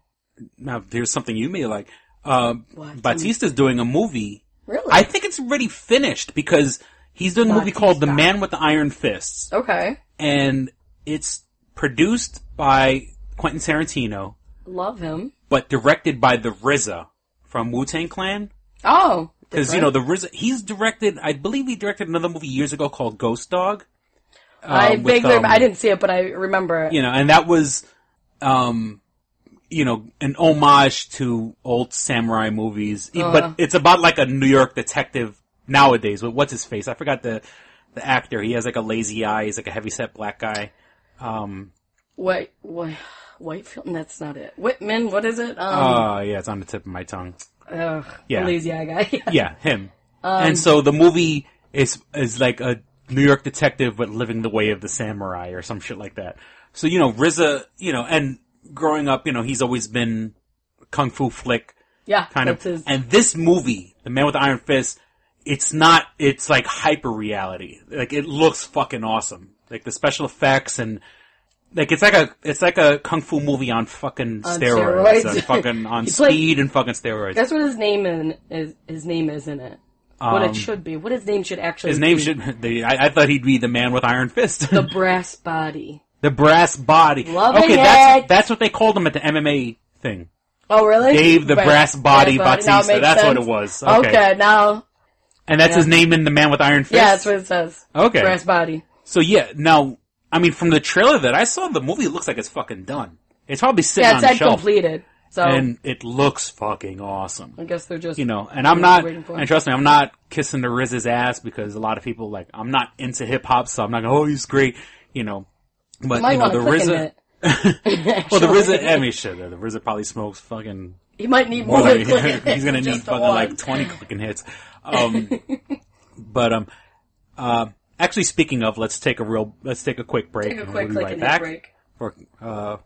now here's something you may like. Bautista's doing a movie. Really? I think it's already finished because he's doing a movie called The Man with the Iron Fists. Okay. And it's produced by Quentin Tarantino. Love him. But directed by the RZA from Wu-Tang Clan. Oh. Because, you know, the RZA, I believe he directed another movie years ago called Ghost Dog. I vaguely remember, I didn't see it, but I remember it. You know, and that was, you know, an homage to old samurai movies. But it's about like a New York detective nowadays. What's his face? I forgot the actor. He has like a lazy eye. He's like a heavyset black guy. Whitefield? That's not it. Whitman? What is it? Yeah, it's on the tip of my tongue. Yeah. The lazy eye guy. Yeah, him. And so the movie is like a New York detective but living the way of the samurai or some shit like that. So, you know, RZA, you know, and growing up, you know, he's always been kung fu flick. Yeah. Kind of. And this movie, The Man with the Iron Fist, it's like hyper reality. Like, it looks fucking awesome. Like, the special effects and, like, it's like a kung fu movie on fucking steroids. On fucking, on speed and fucking steroids. That's what his name is in it. What it should be. What his name should actually be. His name should be, I thought he'd be the Man with Iron Fist. The Brass Body. The Brass Body. Loving it. That's what they called him at the MMA thing. Oh, really? Dave the Brass Body Bautista. That's what it was. Okay, now. And that's his name in The Man with Iron Fist? Yeah, that's what it says. Okay. Brass Body. So yeah, now, I mean, from the trailer that I saw, the movie looks like it's fucking done. It's probably sitting on the shelf. Yeah, it's completed. So. And it looks fucking awesome. I guess they're just, you know, and I'm not, and trust me, I'm not kissing the RZA's ass because a lot of people, like, I'm not into hip hop, so I'm not going, oh, he's great, you know. But, you know, the RZA, well, the RZA, I mean, shit, the RZA probably smokes fucking. He might need more than clicking hits. He's gonna need fucking like 20 clicking hits. Actually, speaking of, let's take a quick break. Take a quick we'll be right back break. For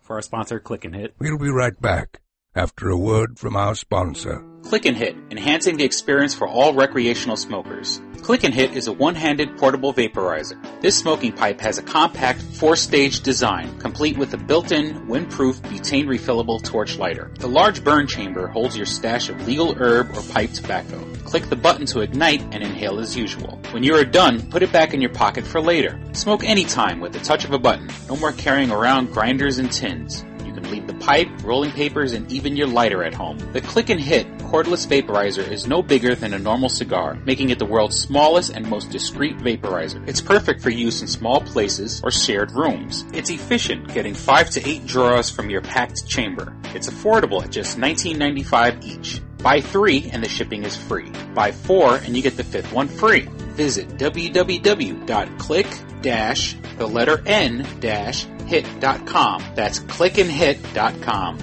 our sponsor, Click and Hit. We'll be right back after a word from our sponsor. Click and Hit, enhancing the experience for all recreational smokers. Click and Hit is a one-handed portable vaporizer. This smoking pipe has a compact 4-stage design, complete with a built-in, windproof, butane refillable torch lighter. The large burn chamber holds your stash of legal herb or pipe tobacco. Click the button to ignite and inhale as usual. When you are done, put it back in your pocket for later. Smoke anytime with the touch of a button. No more carrying around grinders and tins. You can leave the pipe, rolling papers, and even your lighter at home. The Click and Hit cordless vaporizer is no bigger than a normal cigar, making it the world's smallest and most discreet vaporizer. It's perfect for use in small places or shared rooms. It's efficient, getting 5 to 8 draws from your packed chamber. It's affordable at just $19.95 each. Buy 3 and the shipping is free. Buy 4 and you get the 5th one free. Visit www.click-n-hit.com. That's clickandhit.com.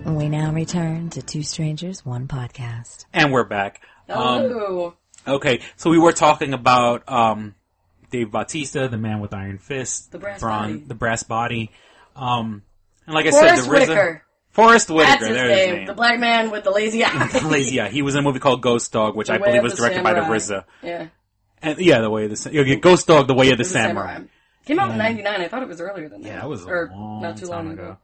We now return to Two Strangers, One Podcast. And we're back. Hello. Okay, so we were talking about Dave Bautista, the Man with Iron Fist, the Brass Body. And like I Forrest said, the Whitaker. Forrest Whitaker, That's his name. The black man with the lazy eye. He was in a movie called Ghost Dog, which I believe was directed by the RZA. Yeah. And the way of the Ghost Dog, the way of the samurai. Came out in '99. I thought it was earlier than that. Yeah, it was not too long ago.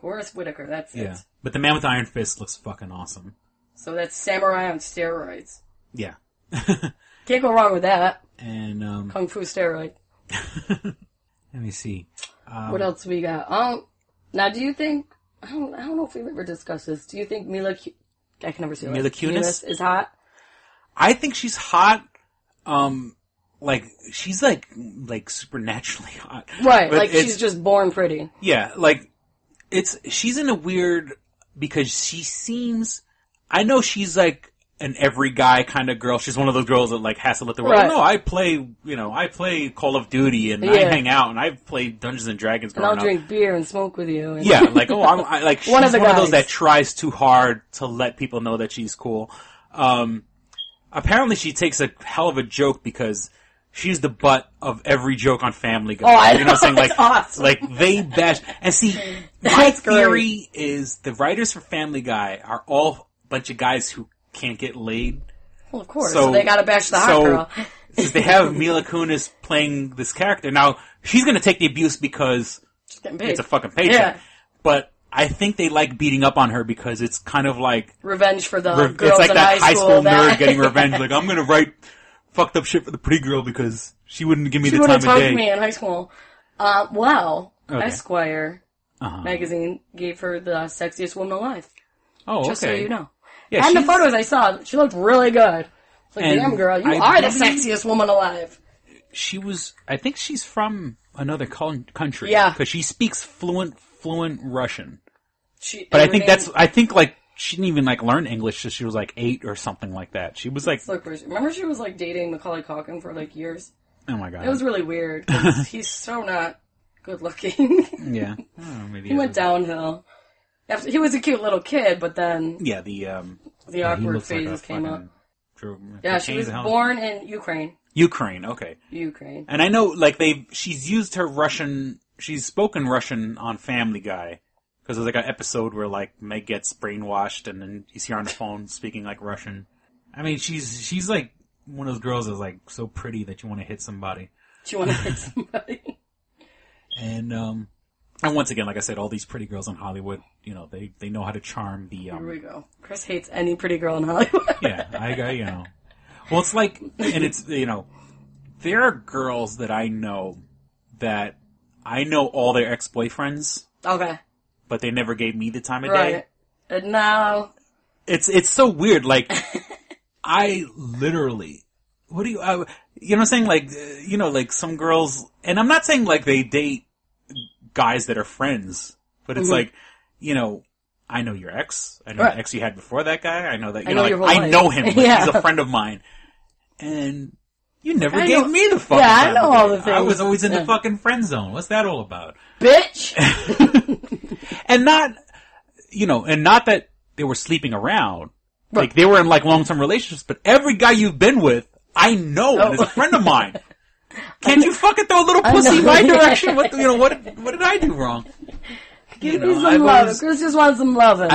Forrest Whitaker, that's it. But the Man with the Iron Fist looks fucking awesome. So that's samurai on steroids. Yeah. Can't go wrong with that. And Kung Fu steroid. Let me see. What else we got? Now, do you think? I don't know if we've ever discussed this. Do you think Mila Kunis is hot? I think she's hot. Like she's like supernaturally hot. Right. But like she's just born pretty. Yeah. Like she's in a weird because she seems. I know she's like an every guy kind of girl. She's one of those girls that like has to let the world know. I play Call of Duty and I hang out and I play Dungeons and Dragons. And I'll drink beer and smoke with you. And yeah, like she's one of those that tries too hard to let people know that she's cool. Apparently, she takes a hell of a joke because she's the butt of every joke on Family Guy. Oh, I know. You know what I'm saying? Like, awesome. Like they bash. And see, my theory is the writers for Family Guy are all a bunch of guys who can't get laid. Well, of course. So they gotta bash the hot girl. Since they have Mila Kunis playing this character, now she's gonna take the abuse because she's getting paid. It's a fucking paycheck. Yeah. But I think they like beating up on her because it's kind of like revenge for the girls it's like in that high school that... nerd getting revenge. Like, I'm gonna write fucked up shit for the pretty girl because she wouldn't give me the time of day. She would have talked to me in high school. Wow. Okay. Esquire magazine gave her the sexiest woman alive. Oh, okay. Just so you know. Yeah, and the photos I saw, she looked really good. It's like, damn girl, you are the sexiest woman alive. She was, I think she's from another country. Yeah. Because she speaks fluent Russian. But I think like, she didn't even like learn English till she was like 8 or something like that. She was like... Remember she was like dating Macaulay Culkin for like years? Oh my god. It was really weird. 'Cause he's so not good looking. Yeah. I don't know, maybe he went downhill. He was a cute little kid, but then... Yeah, the awkward phases came up. Yeah, she was born in Ukraine. Ukraine, okay. Ukraine. And I know, like, she's used her Russian, she's spoken Russian on Family Guy. Because there's, like, an episode where, like, Meg gets brainwashed and then you see her on the phone speaking, like, Russian. I mean, she's like, one of those girls that's, like, so pretty that you want to hit somebody. And once again, like I said, all these pretty girls in Hollywood, you know, they know how to charm the, Here we go. Chris hates any pretty girl in Hollywood. Yeah, you know. Well, it's like, and it's, you know, there are girls that I know all their ex-boyfriends. Okay. But they never gave me the time of day. And now... It's so weird, like, I literally, you know what I'm saying? Like, you know, like some girls, and I'm not saying like they date guys that are friends, but it's like, you know, I know your ex. I know the ex you had before that guy. I know that, you know, like, I know him. Like, he's a friend of mine. And you never gave me the fucking I know all the things. I was always in the fucking friend zone. What's that all about? Bitch! And not, you know, and not that they were sleeping around. Right. Like, they were in, like, long-term relationships, but every guy you've been with, I know, and is a friend of mine. Can't you fucking throw a little pussy in my direction? What did I do wrong? Give me some love. Chris just wants some loving.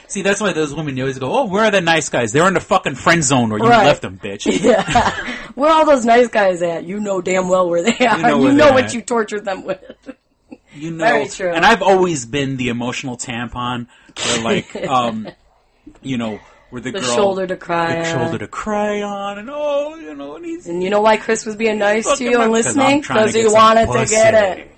See, that's why those women always go, oh, where are the nice guys? They're in the fucking friend zone or you left them, bitch. Yeah. Where are all those nice guys at? You know damn well where they are. You know what you tortured them with. You know. Very true. And I've always been the emotional tampon where, like, you know, where the girl... shoulder to cry on. The shoulder to cry on, and you know, and you know why Chris was being nice to you and listening? Because he wanted to get it.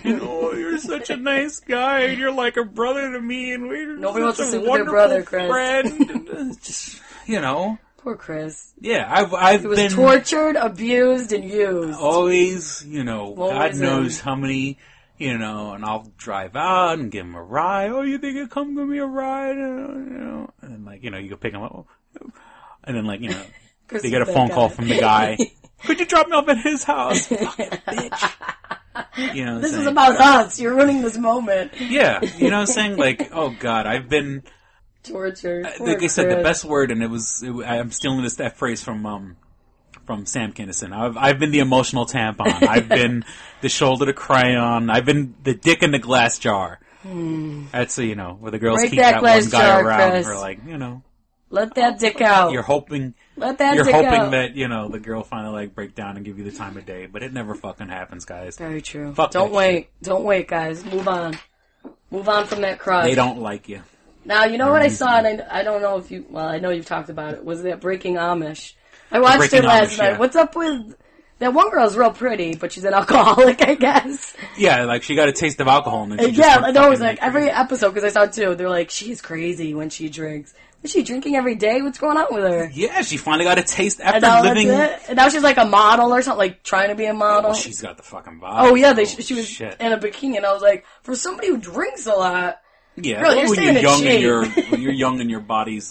You know, you're such a nice guy, and you're like a brother to me, and we're nobody wants to sleep with their brother, Chris. Friend. Just, you know. Poor Chris. Yeah, I've been... He was tortured, abused, and used. Always, you know, God knows how many... You know, and I'll drive out and give him a ride. Oh, you think you'd come give me a ride? You know, and like, you know, you go pick him up. And then like, you know, they get a phone call from the guy. Could you drop me off at his house? Fucking bitch. You know, this is about us. You're ruining this moment. Yeah. You know what I'm saying? Like, oh God, I've been tortured. Like I said, the best word, and I'm stealing that phrase from Sam Kinison. I've been the emotional tampon. I've been the shoulder to cry on. I've been the dick in the glass jar. That's, you know, where the girls keep that one guy around for, like, you know. Let that dick out. You're hoping that, you know, the girl finally, like, break down and give you the time of day. But it never fucking happens, guys. Very true. Don't wait. Shit. Don't wait, guys. Move on. Move on from that crush. They don't like you. Now, you know what I saw, and I don't know if I know you've talked about it, was that Breaking Amish. I watched it last night. Yeah. What's up with... That one girl's real pretty, but she's an alcoholic, I guess. Yeah, like, she got a taste of alcohol. And then she I know, it was like, every episode, because I saw it too, they're like, she's crazy when she drinks. Is she drinking every day? What's going on with her? Yeah, she finally got a taste after living... And now she's like a model or something, like, trying to be a model. Well, she's got the fucking body. Oh, yeah, she was in a bikini, and I was like, for somebody who drinks a lot... Yeah, really, when you're young and your body's...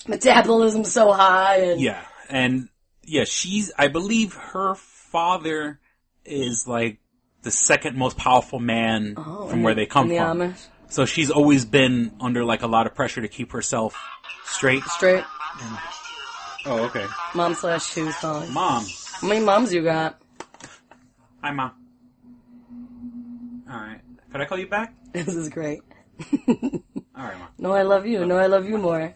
metabolism's so high. And... Yeah, and... Yeah, I believe her father is like the second most powerful man from where they come from. Amish. So she's always been under like a lot of pressure to keep herself straight. Straight. Oh, okay. Mom/who's calling? Mom. How many moms you got? Hi, Mom. Alright. Could I call you back? This is great. Alright, Mom. No, I love you. No, I love you more.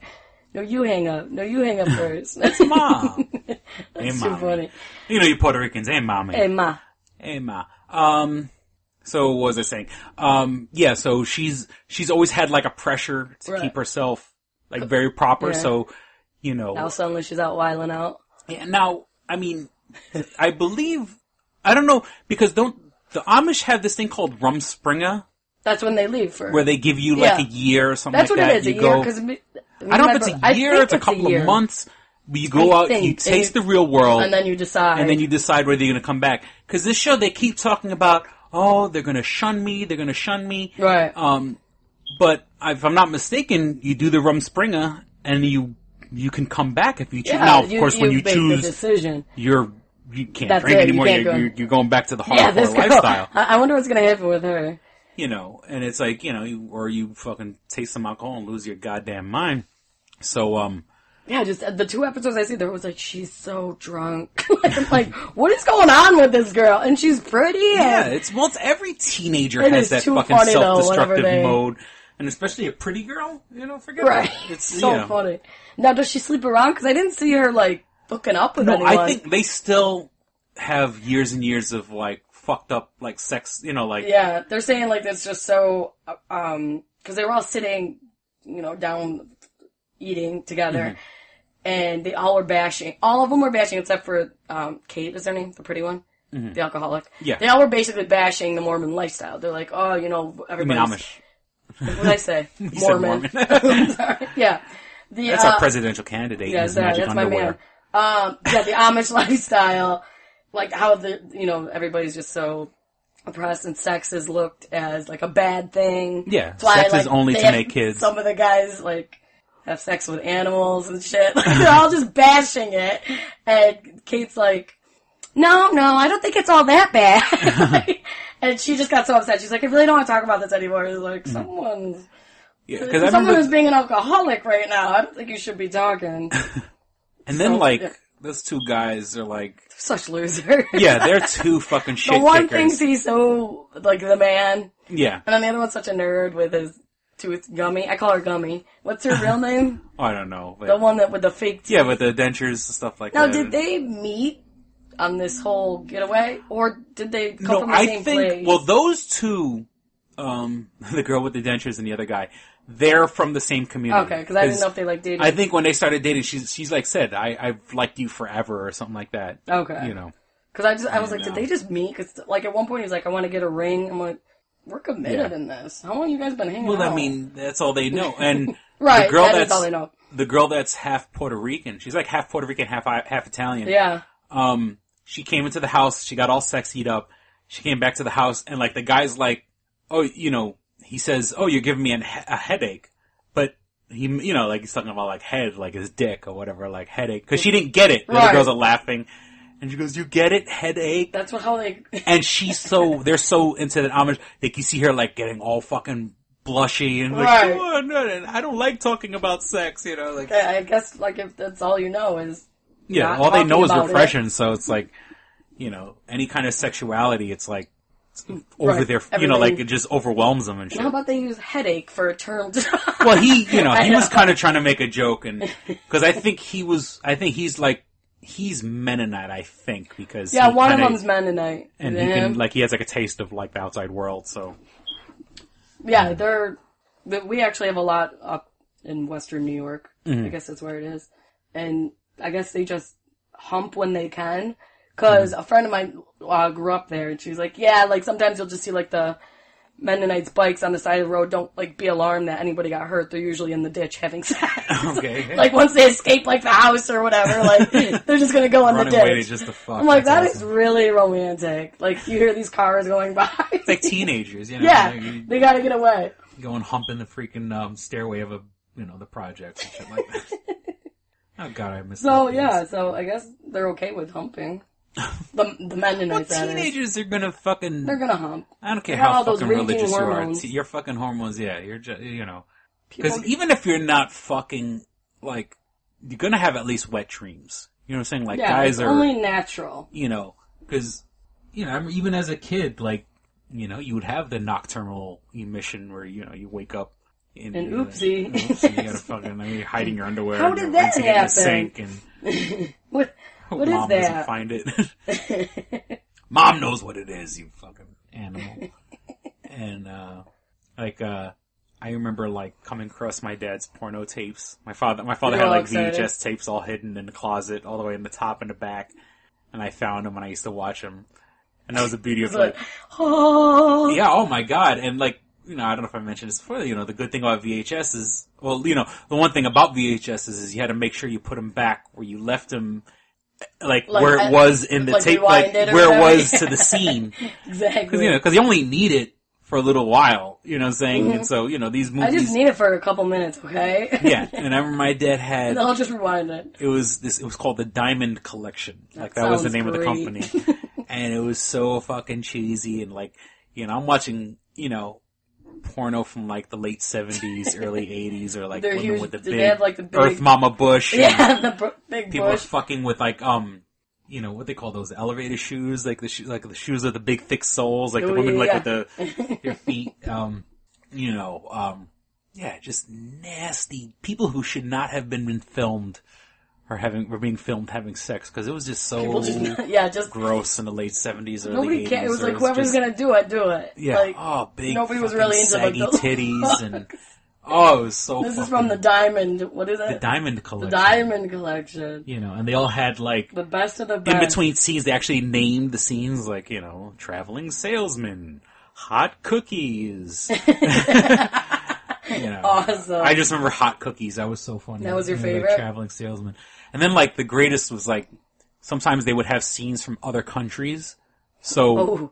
No, you hang up. No, you hang up first. That's Mom. That's too funny. You know you Puerto Ricans. Hey, Mommy. Hey, Ma. Hey, Ma. So what was I saying? Yeah, so she's always had like a pressure to keep herself like very proper. Yeah. So, you know. Now suddenly she's out wilding out. Yeah, now, I mean, I believe, I don't know, because the Amish have this thing called Rumspringa. That's when they leave for. Where they give you like a year or something like that. That's what it is, a year. Cause I don't know if it's a year, it's a couple of months. But you go out, you taste the real world. And then you decide. And then you decide whether you're going to come back. Because this show, they keep talking about, oh, they're going to shun me, they're going to shun me. Right. But if I'm not mistaken, you do the Rumspringa, and you can come back if you choose. Now, of course, when you choose, the decision. You can't drink anymore. You're going back to the hardcore lifestyle. I wonder what's going to happen with her. You know, and it's like, you know, or you fucking taste some alcohol and lose your goddamn mind. So, yeah, just the 2 episodes I see, there was like, she's so drunk. I'm like, what is going on with this girl? And she's pretty. Yeah, it's every teenager has that fucking self-destructive mode. And especially a pretty girl, you know, forget it. Right. It's so funny. Now, does she sleep around? Because I didn't see her, like, hooking up with anyone. No, I think they still have years and years of, like, fucked up, like, sex, you know, like. Yeah, they're saying, like, it's just so, because they were all sitting, you know, down eating together. Mm-hmm. And they all were bashing. All of them were bashing except for Kate is her name, the pretty one, the alcoholic. Yeah. They all were basically bashing the Mormon lifestyle. They're like, oh, you know, everybody's... Amish. What did I say? Mormon. Sorry. Yeah. That's our presidential candidate. Yeah, that's my man. Yeah, the Amish lifestyle, like how everybody's just so oppressed and sex is looked as like a bad thing. Yeah, sex is only to make kids. Some of the guys like have sex with animals and shit. Like, they're all just bashing it. And Kate's like, no, I don't think it's all that bad. And she just got so upset. She's like, I really don't want to talk about this anymore. It's like, someone who's being an alcoholic right now. I don't think you should be talking. And then, those 2 guys are like... Such losers. Yeah, they're 2 fucking shit kickers. The one thinks he's so, like, the man. Yeah. And then the other one's such a nerd with his tooth Gummy. I call her Gummy. What's her real name? I don't know. But... The one that with the fake teeth. Yeah, with the dentures and stuff like that. Now, did they meet on this whole getaway? Or did they come from the same place? Well, those 2, the girl with the dentures and the other guy, they're from the same community. Okay, because I didn't know if they, like, dated. I think when they started dating, she's like said, I've liked you forever or something like that. Okay. You know. Because I was like, did they just meet? Because, like, at one point he's like, I want to get a ring. I'm like, we're committed in this. How long have you guys been hanging out? Well, I mean, that's all they know. And right, the girl that's all they know. The girl that's half Puerto Rican, she's like half Puerto Rican, half Italian. Yeah. She came into the house, she got all sexied up. She came back to the house, and, like, the guy's like, oh, you know, he says, oh, you're giving me a headache. But he, you know, like, he's talking about, like, head, like his dick or whatever, like, headache. Because she didn't get it. The other girls are laughing. And she goes, you get it? Headache? That's how they... And they're so into the Amish, like, you see her, like, getting all fucking blushy and, like, oh, no, I don't like talking about sex, you know, like... I guess, like, if that's all you know is... Yeah, all they know is repression, so it's like, you know, any kind of sexuality, it's like, over their, you know, like, it just overwhelms them and shit. How about they use headache for a term? Well, he was kind of trying to make a joke, and, because I think he's Mennonite, I think, because... Yeah, one of them's Mennonite. And he has, like, a taste of, like, the outside world, so... Yeah, we actually have a lot up in Western New York. Mm-hmm. I guess that's where it is. And I guess they just hump when they can. Because a friend of mine grew up there, and she was like, yeah, like, sometimes you'll just see, like, the Mennonites' bikes on the side of the road. Don't, like, be alarmed that anybody got hurt. They're usually in the ditch having sex. Okay. Like, once they escape, like, the house or whatever, like, they're just gonna go in the ditch. Away just to fuck. I'm like, that's awesome. Is really romantic. Like, you hear these cars going by. It's like teenagers, you know? Yeah, they gotta get away. Go and hump in the freaking stairway of the project and shit like that. Oh, God, I miss that. So, yeah, so I guess they're okay with humping. The Mennonites, well, teenagers are gonna fucking... They're gonna hump. I don't care how fucking religious hormones. You are. Your fucking hormones, yeah. You're just, you know... Because even if you're not fucking, like... You're gonna have at least wet dreams. You know what I'm saying? Like, guys are... only natural. You know, because... You know, I remember even as a kid, like... You know, you would have the nocturnal emission where, you know, you wake up... And oopsie. You gotta fucking... you're hiding your underwear. How did that happen? In the sink and... What is Mom that? doesn't find it. Mom knows what it is, you fucking animal. And, I remember, like, coming across my dad's porno tapes. My father had, like, VHS tapes all hidden in the closet, all the way in the top and the back. And I found them and I used to watch them. And that was the beauty of, like, oh. Yeah, oh my god. And, like, I don't know if I mentioned this before, the good thing about VHS is, the one thing about VHS is you had to make sure you put them back where you left them, like where it was in the tape, like, where it was to the scene. Exactly. Because you only need it for a little while, you know what I'm saying? Mm-hmm. And so, these movies... I just need it for a couple minutes, okay? Yeah, and I remember my dad had... And I'll just rewind it. It was called the Diamond Collection. That was the name of the company. And it was so fucking cheesy, and, like, I'm watching, porno from, like, the late 70s, early 80s, or, like, women huge, with the they big, have, like, the big Earth Mama Bush. Yeah, the big people bush. Are fucking with, like, what they call those elevator shoes, like the shoes with the big thick soles, like the women like with their feet, just nasty people who should not have been filmed were being filmed having sex because it was just so gross in the late 70s, early 80s. Nobody cared. It was like whoever's gonna do it, do it. Yeah. Like, big. Nobody was really into saggy the titties and. Oh, it was so This is from the Diamond, what is it? The Diamond Collection. The Diamond Collection. And they all had, like... The best of the best. In between scenes, they actually named the scenes, like, traveling salesman, hot cookies. Awesome. I just remember hot cookies. That was so funny. That was your favorite? Like, traveling salesman. And then, like, the greatest was, like, sometimes they would have scenes from other countries. So,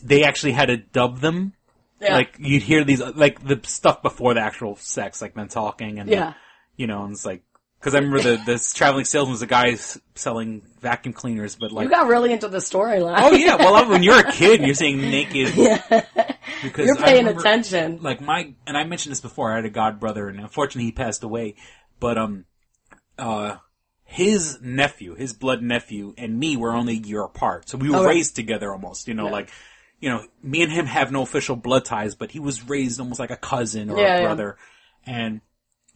they actually had to dub them. Yeah. Like, you'd hear these, like, the stuff before the actual sex, like, them talking, and, and it's like, cause I remember this traveling salesman was a guy selling vacuum cleaners, but, like... You got really into the storyline. Oh, yeah, well, when you're a kid, you're seeing naked... Because you're paying attention. Like, and I mentioned this before, I had a godbrother, and unfortunately he passed away, but, his nephew, his blood nephew, and me were only a year apart, so we were raised together almost, like... me and him have no official blood ties, but he was raised almost like a cousin or a brother. Yeah. And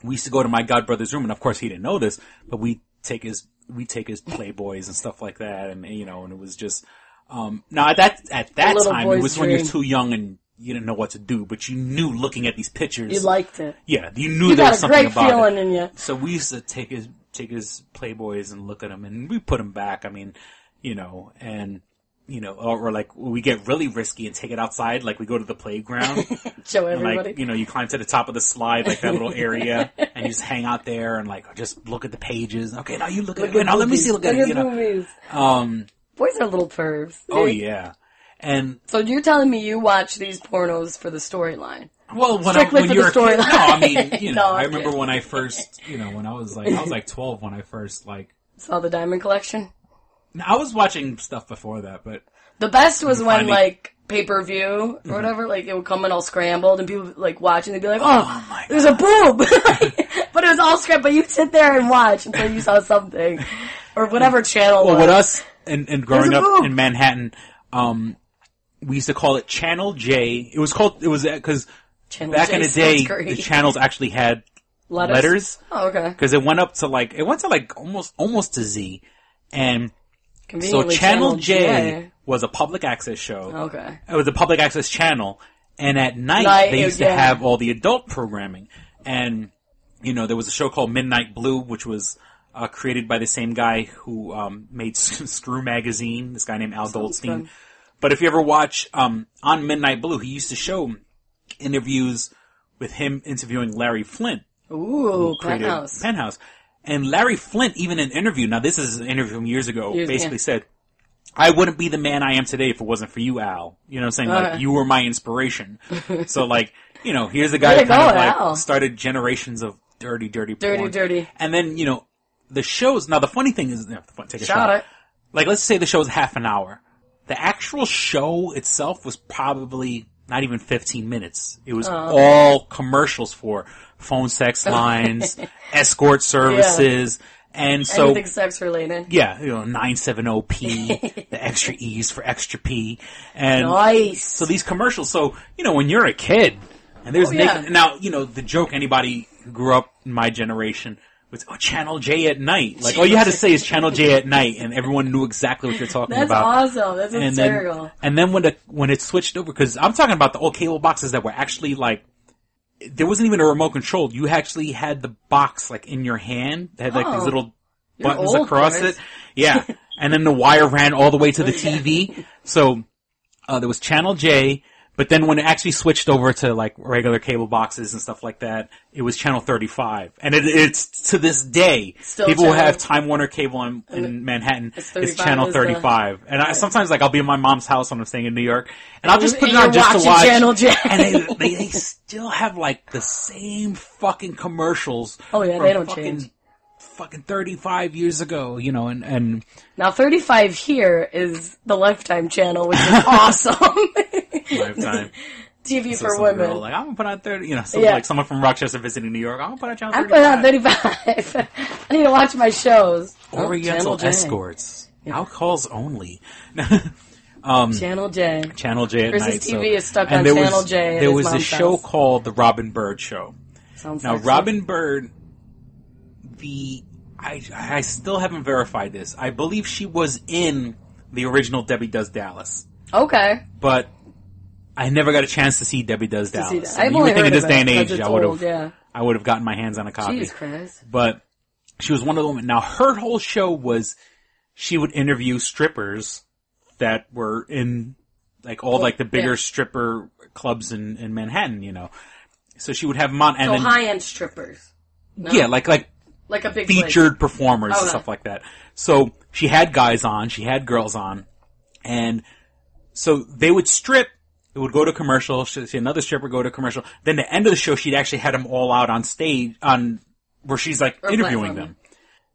we used to go to my godbrother's room, and of course he didn't know this, but we take his Playboys and stuff like that, and and it was just, now at that time, it was when you're too young and you didn't know what to do, but you knew looking at these pictures. You liked it. Yeah, you knew there was something about it. You got a great feeling in you. So we used to take his Playboys and look at them, and we put them back, and... or like we get really risky and take it outside, like we go to the playground. Show everybody. And, like, you climb to the top of the slide, like that little area, and you just hang out there and like just look at the pages. Okay, now you look at it. Now let me see. Look at it. Movies. Boys are little pervs. Oh yeah. And so you're telling me you watch these pornos for the storyline? Well, when you're a kid, no, I mean, I remember when I first, when I was like 12 when I first like saw the Diamond Collection. I was watching stuff before that, but... The best was when, like, pay-per-view or whatever, like, it would come in all scrambled, and people, like, watching, they'd be like, oh my God, there's a boob! But it was all scrambled, but you'd sit there and watch until you saw something. Or whatever channel Well, with us, and growing up in Manhattan, we used to call it Channel J. It was, because back in the day, the channels actually had letters. Oh, okay. Because it went to, like, almost to Z, and... So Channel J was a public access show. Okay. It was a public access channel. And at night they used to have all the adult programming. And, there was a show called Midnight Blue, which was created by the same guy who made Screw Magazine, this guy named Al Goldstein. But if you ever watch on Midnight Blue, he used to show interviews with him interviewing Larry Flint. Ooh, Penthouse. And Larry Flint, even in an interview, now this is an interview from years ago, basically said, I wouldn't be the man I am today if it wasn't for you, Al. You know what I'm saying? Like, you were my inspiration. So, like, here's the guy that kind of, like, started generations of dirty porn. Dirty. And then, the shows, now the funny thing is, take a shot. Like, let's say the show's half an hour. The actual show itself was probably not even 15 minutes. It was all commercials for phone sex lines, escort services, and so... Anything sex related. Yeah, 970P, the extra E's for extra P. And nice. So these commercials, so, when you're a kid, and there's naked... Now, the joke, anybody who grew up in my generation It's Channel J at night. Like, all you had to say is Channel J at night, and everyone knew exactly what you're talking That's about. That's awesome. That's hysterical. And then when it switched over, because I'm talking about the old cable boxes that were actually like, there wasn't even a remote control. You actually had the box like in your hand. It had like these little buttons across it. Yeah. And then the wire ran all the way to the TV. So, there was Channel J. But then when it actually switched over to like regular cable boxes and stuff like that, it was Channel 35. And it's to this day, still people who have Time Warner cable in Manhattan, it's Channel 35. And sometimes like I'll be in my mom's house when I'm staying in New York, and I'll just put it on just to watch. Channel J. And they still have like the same fucking commercials. Oh yeah, they don't change. Fucking 35 years ago, you know, and now 35 here is the Lifetime channel, which is awesome. Lifetime TV for women. Girl, like, I'm gonna put on 30, you know, like someone from Rochester visiting New York, I'm gonna put on Channel 35. I'm putting on 35. I need to watch my shows. Oriental Escorts. Yeah. Alcohols only. Channel J. Channel J at night. TV is stuck on Channel J. There was a show called The Robin Byrd Show. Sounds now, sexy. Robin Byrd, I still haven't verified this. I believe she was in the original Debbie Does Dallas. Okay. But I never got a chance to see Debbie Does Dallas. I've you would think in this day and age, age, I would have gotten my hands on a copy. Jesus Christ. But she was one of the women. Now, her whole show was she would interview strippers that were in like all like the bigger stripper clubs in Manhattan, you know. So she would have them on. And so high-end strippers. No? Yeah, like a big featured performers and stuff like that. So she had guys on, she had girls on, and so they would strip. It would go to commercial. She'd see another stripper go to commercial. Then the end of the show, she'd actually had them all out on stage where she's like interviewing them.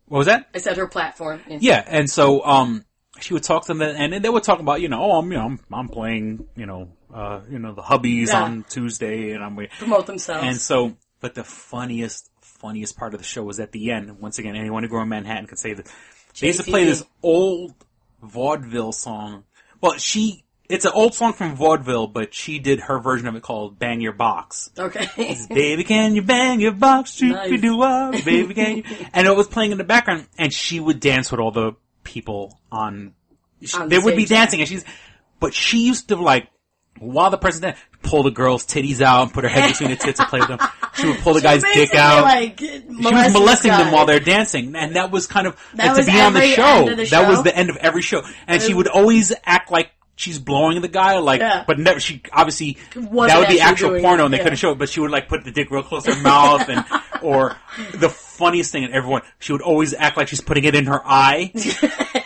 What was that? I said her platform. Yeah, and so she would talk to them, and they would talk about I'm playing the hubbies on Tuesday, and I'm promote themselves. And so, but the funniest part of the show was at the end. Once again, anyone who grew in Manhattan could say that they used to play this old vaudeville song. Well, it's an old song from vaudeville, but she did her version of it called "Bang Your Box." Okay. Baby, can you bang your box? Nice. Baby, can you? And it was playing in the background, and she would dance with all the people on they would be dancing, and but she used to like, while the person danced, pull the girl's titties out and put her head between the tits and play with them. She would pull the guy's dick out. She was molesting them while they're dancing, and that was kind of to be on the show. That was the end of every show, and she would always act like she's blowing the guy, but never. She obviously that would be actual porno, and they couldn't show it. But she would like put the dick real close to her mouth, or the funniest thing, and everyone, she would always act like she's putting it in her eye,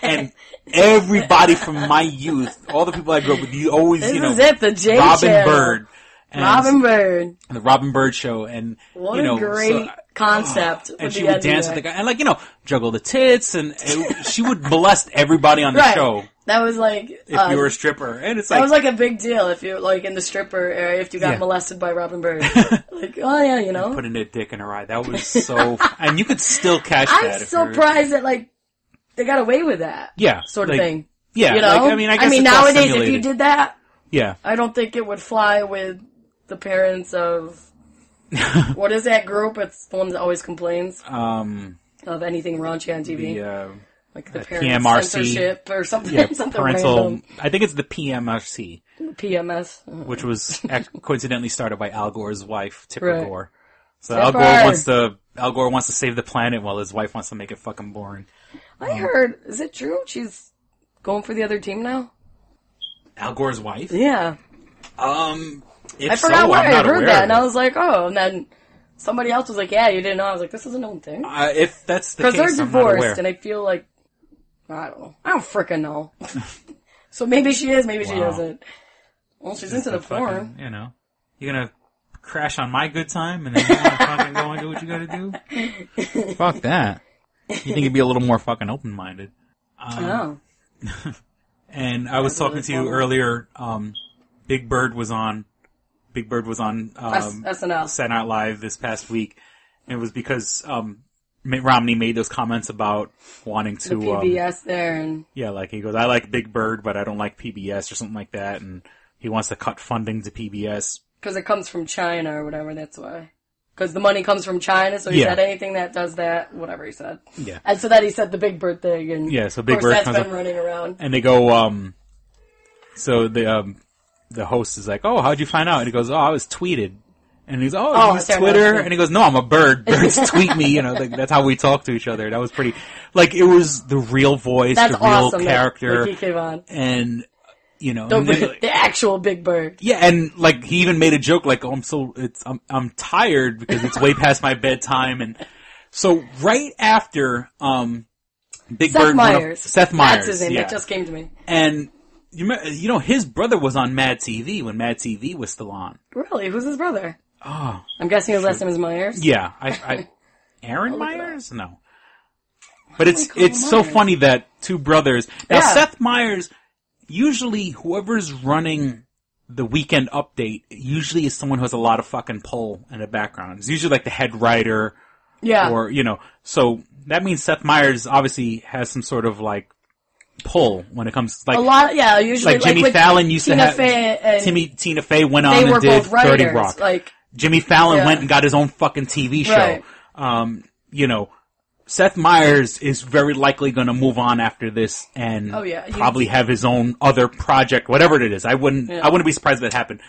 and everybody from my youth, all the people I grew up with, you always, the Robin Byrd. Robin Byrd. The Robin Byrd Show, and what a great concept. And she would dance with the guy, and juggle the tits, and she would molest everybody on the show. That was like if you were a stripper, and it's that was like a big deal if you like in the stripper area if you got molested by Robin Byrd. Like, oh yeah, putting a dick in her eye. That was so, and you could still catch that. I'm surprised that like they got away with that. Yeah, sort of thing. Yeah, I guess nowadays if you did that, yeah, I don't think it would fly with the parents of what is that group? It's the one that always complains of anything raunchy on TV. Like the parent censorship or something. Yeah, something parental. random. I think it's the PMRC. PMS. Which was coincidentally started by Al Gore's wife, Tipper Gore. So Tipper. Al Gore wants to save the planet while his wife wants to make it fucking boring. I heard, is it true? She's going for the other team now? Al Gore's wife? Yeah. I forgot where I heard that, and I was like, oh, and then somebody else was like, yeah, you didn't know. I was like, this is a known thing. If that's the case, because they're I'm not aware. divorced, and I feel like, I don't know. I don't frickin' know. So maybe she is, maybe she isn't. Well, she's into the porn. You're gonna crash on my good time, and then you're gonna fucking go and do what you gotta do? Fuck that. You think you'd be a little more fucking open-minded. And I was talking to you earlier, Big Byrd was on SNL. Saturday Night Live this past week. And it was because Mitt Romney made those comments about wanting to... The PBS there. And like he goes, I like Big Byrd, but I don't like PBS or something like that. And he wants to cut funding to PBS. Because it comes from China or whatever, that's why. because the money comes from China, so he said anything that does that, whatever he said. Yeah. And so then he said the Big Bird thing, and so Big Bird that's comes been up, running around. and they go, so the host is like, oh, how'd you find out? And he goes, oh, I was tweeted. And he's, oh, you use Twitter? And he goes, no, I'm a bird. Birds tweet me, like, that's how we talk to each other. That was pretty, like, it was the real voice, the real awesome character. Like, he came on. And, the actual Big Bird. Yeah, and, like, he even made a joke, like, oh, I'm tired because it's way past my bedtime. And so, right after, Big Seth Bird Meyers. Seth Meyers. That's his name. That just came to me. And, his brother was on Mad TV when Mad TV was still on. Really? Who's his brother? Oh. I'm guessing his last name is Myers? Yeah. Aaron Myers? No. But it's so funny that two brothers. Now, Seth Meyers, usually whoever's running the Weekend Update, usually is someone who has a lot of fucking pull in the background. It's usually like the head writer. Yeah. Or, so that means Seth Meyers obviously has some sort of like pull when it comes to, like, a lot, usually like Jimmy Fallon used Tina to have. Fey Tina Fey went on and were did both 30 writers, Rock. like, Jimmy Fallon went and got his own fucking TV show. Right. Seth Meyers is very likely going to move on after this and probably have his own other project, whatever it is. I wouldn't be surprised if that happened.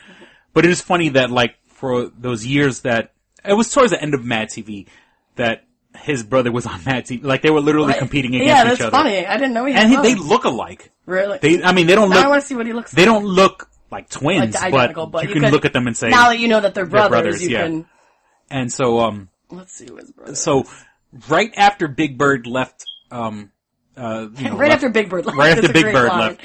But it is funny that, like, for those years that it was towards the end of Mad TV that his brother was on Mad TV. Like, they were literally competing against each other. Yeah, that's funny. I didn't know he And they look alike. Really? They don't look. I want to see what he looks like. They don't look like twins, like but you can look at them and say, now that you know that they're brothers, you can. And so, let's see who his brother so, right after Big Bird left, after Big Bird left. Right after Big Bird left,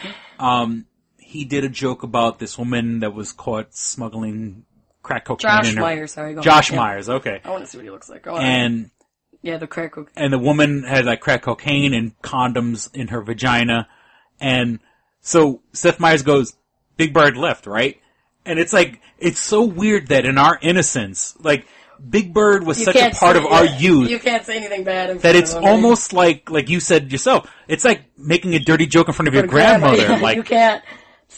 he did a joke about this woman that was caught smuggling crack cocaine. Josh Myers, sorry. Josh Myers, okay. I want to see what he looks like. The crack cocaine. And the woman had, like, crack cocaine and condoms in her vagina. And so Seth Meyers goes, Big Bird left, right? And it's like, it's so weird that in our innocence, like, Big Bird was such a part of our youth. You can't say anything bad. That it's almost like you said yourself, it's like making a dirty joke in front of your grandmother. Like, you can't.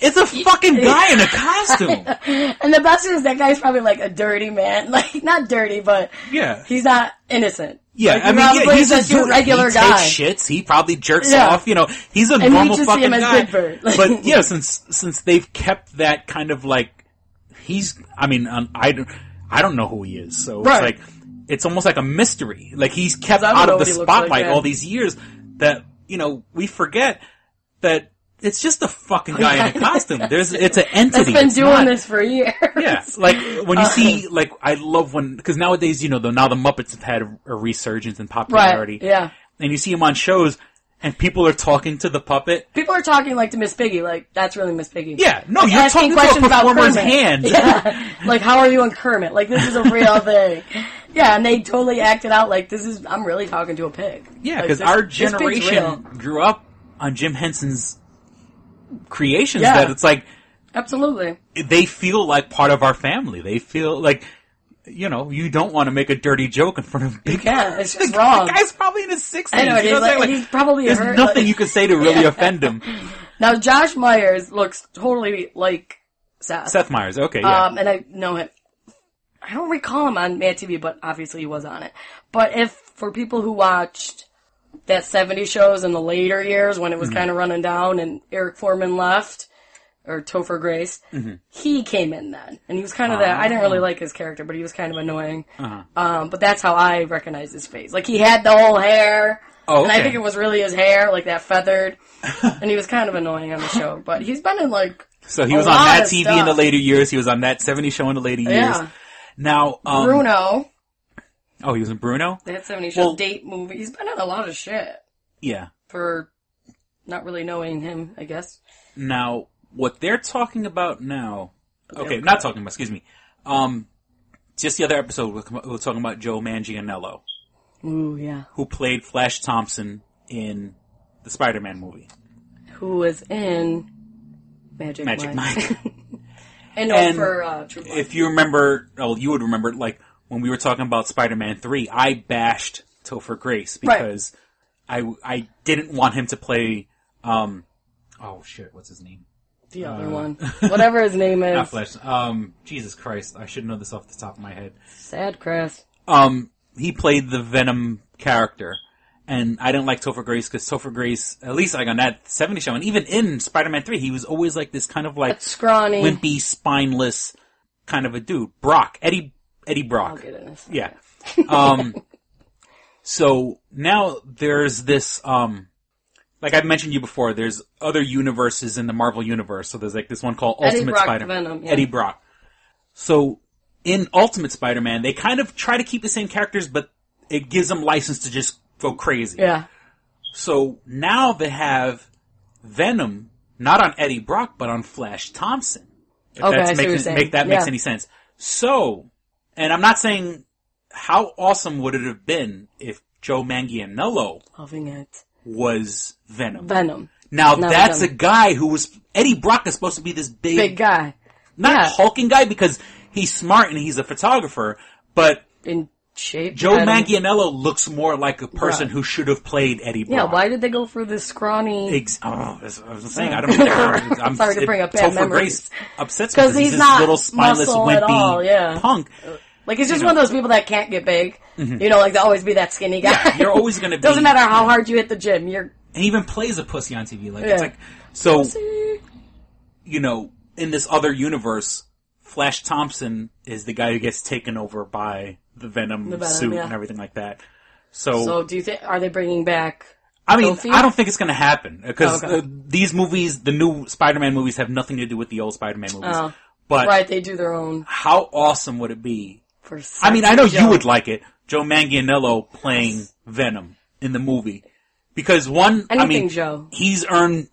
It's a fucking guy in a costume. And the best is that guy's probably like a dirty man. Like, not dirty, but he's not innocent. Yeah, like, he's just a regular guy. He takes shits. He probably jerks off. He's a normal fucking guy. Big Bird. But yeah, since they've kept that kind of like, I don't know who he is. So it's like, it's almost like a mystery. Like, he's kept out of the spotlight all these years that, we forget that it's just a fucking guy in a costume. It's an entity. It's been doing this for years. Yeah. Like, when you see, like, I love because nowadays, now the Muppets have had a resurgence in popularity. Right, yeah. And you see them on shows, and people are talking to the puppet. People are talking, like, to Miss Piggy, like, that's really Miss Piggy. Yeah, no, like, you're talking to a performer's hand. Yeah. Like, how are you on Kermit? Like, this is a real thing. Yeah, and they totally acted out like, I'm really talking to a pig. Yeah, because our generation grew up on Jim Henson's creations that it's like... Absolutely. They feel like part of our family. They feel like... you don't want to make a dirty joke in front of Big Bird. It's just wrong. The guy's probably in his 60s. I know, he's probably there's nothing you can say to really offend him. Now, Josh Myers looks totally like Seth. Seth Meyers, okay, yeah. And I know him. I don't recall him on Mad TV, but obviously he was on it. But for people who watched that 70s shows in the later years when it was kind of running down and Eric Foreman left, or Topher Grace, he came in then. And he was kind of that. I didn't really like his character, but he was kind of annoying. But that's how I recognized his face. Like, he had the whole hair. Oh, okay. And I think it was really his hair, like that feathered. And he was kind of annoying on the show. But he's been in, like, so he was on Mad TV in the later years. He was on that 70s show in the later years. Yeah. Now, Bruno. Oh, he was in Bruno? That 70s show date movie. He's been in a lot of shit. Yeah. For not really knowing him, I guess. Now, what they're talking about now... Okay, not talking about, excuse me. Just the other episode, we were talking about Joe Manganiello. Ooh, yeah. Who played Flash Thompson in the Spider-Man movie. Who was in Magic Mike. And for True Blood. If you remember, you would remember, like, when we were talking about Spider-Man 3, I bashed Topher Grace because I didn't want him to play, what's his name? The other one. Whatever his name is. Not Flash. Jesus Christ. I should know this off the top of my head. Sad Chris. He played the Venom character. And I didn't like Topher Grace because Topher Grace, at least like on that 70s show, and even in Spider-Man 3, he was always like this kind of like that scrawny, wimpy, spineless kind of a dude. Brock. Eddie Brock. I'll get in this. Yeah. So now there's this, like I mentioned you before, there's other universes in the Marvel universe. So there's like this one called Ultimate Spider-Man. Venom, yeah. Eddie Brock. So in Ultimate Spider-Man, they kind of try to keep the same characters, but it gives them license to just go crazy. Yeah. So now they have Venom, not on Eddie Brock, but on Flash Thompson. If that makes any sense. So, and I'm not saying how awesome would it have been if Joe Manganiello was Venom. Now that's a guy who was, Eddie Brock is supposed to be this big guy. Not hulking guy because he's smart and he's a photographer, but in shape. Joe Manganiello looks more like a person who should have played Eddie Brock. Yeah, why did they go for this scrawny... I was saying, I don't know. I'm sorry to bring up bad memories. Grace upsets me because he's this not little spineless, wimpy punk. Like, he's just one of those people that can't get big. Mm-hmm. You know, like, to always be that skinny guy. Yeah, you're always going to be... Doesn't matter how hard you hit the gym, And he even plays a pussy on TV. Like, it's like... So, you know, in this other universe, Flash Thompson is the guy who gets taken over by the Venom suit and everything like that. So do you think, are they bringing back I mean, I don't think it's going to happen because these movies, the new Spider-Man movies, have nothing to do with the old Spider-Man movies. Oh. But right, they do their own. How awesome would it be? I mean, I know you would like it. Joe Manganiello playing Venom in the movie. Because Joe. He's earned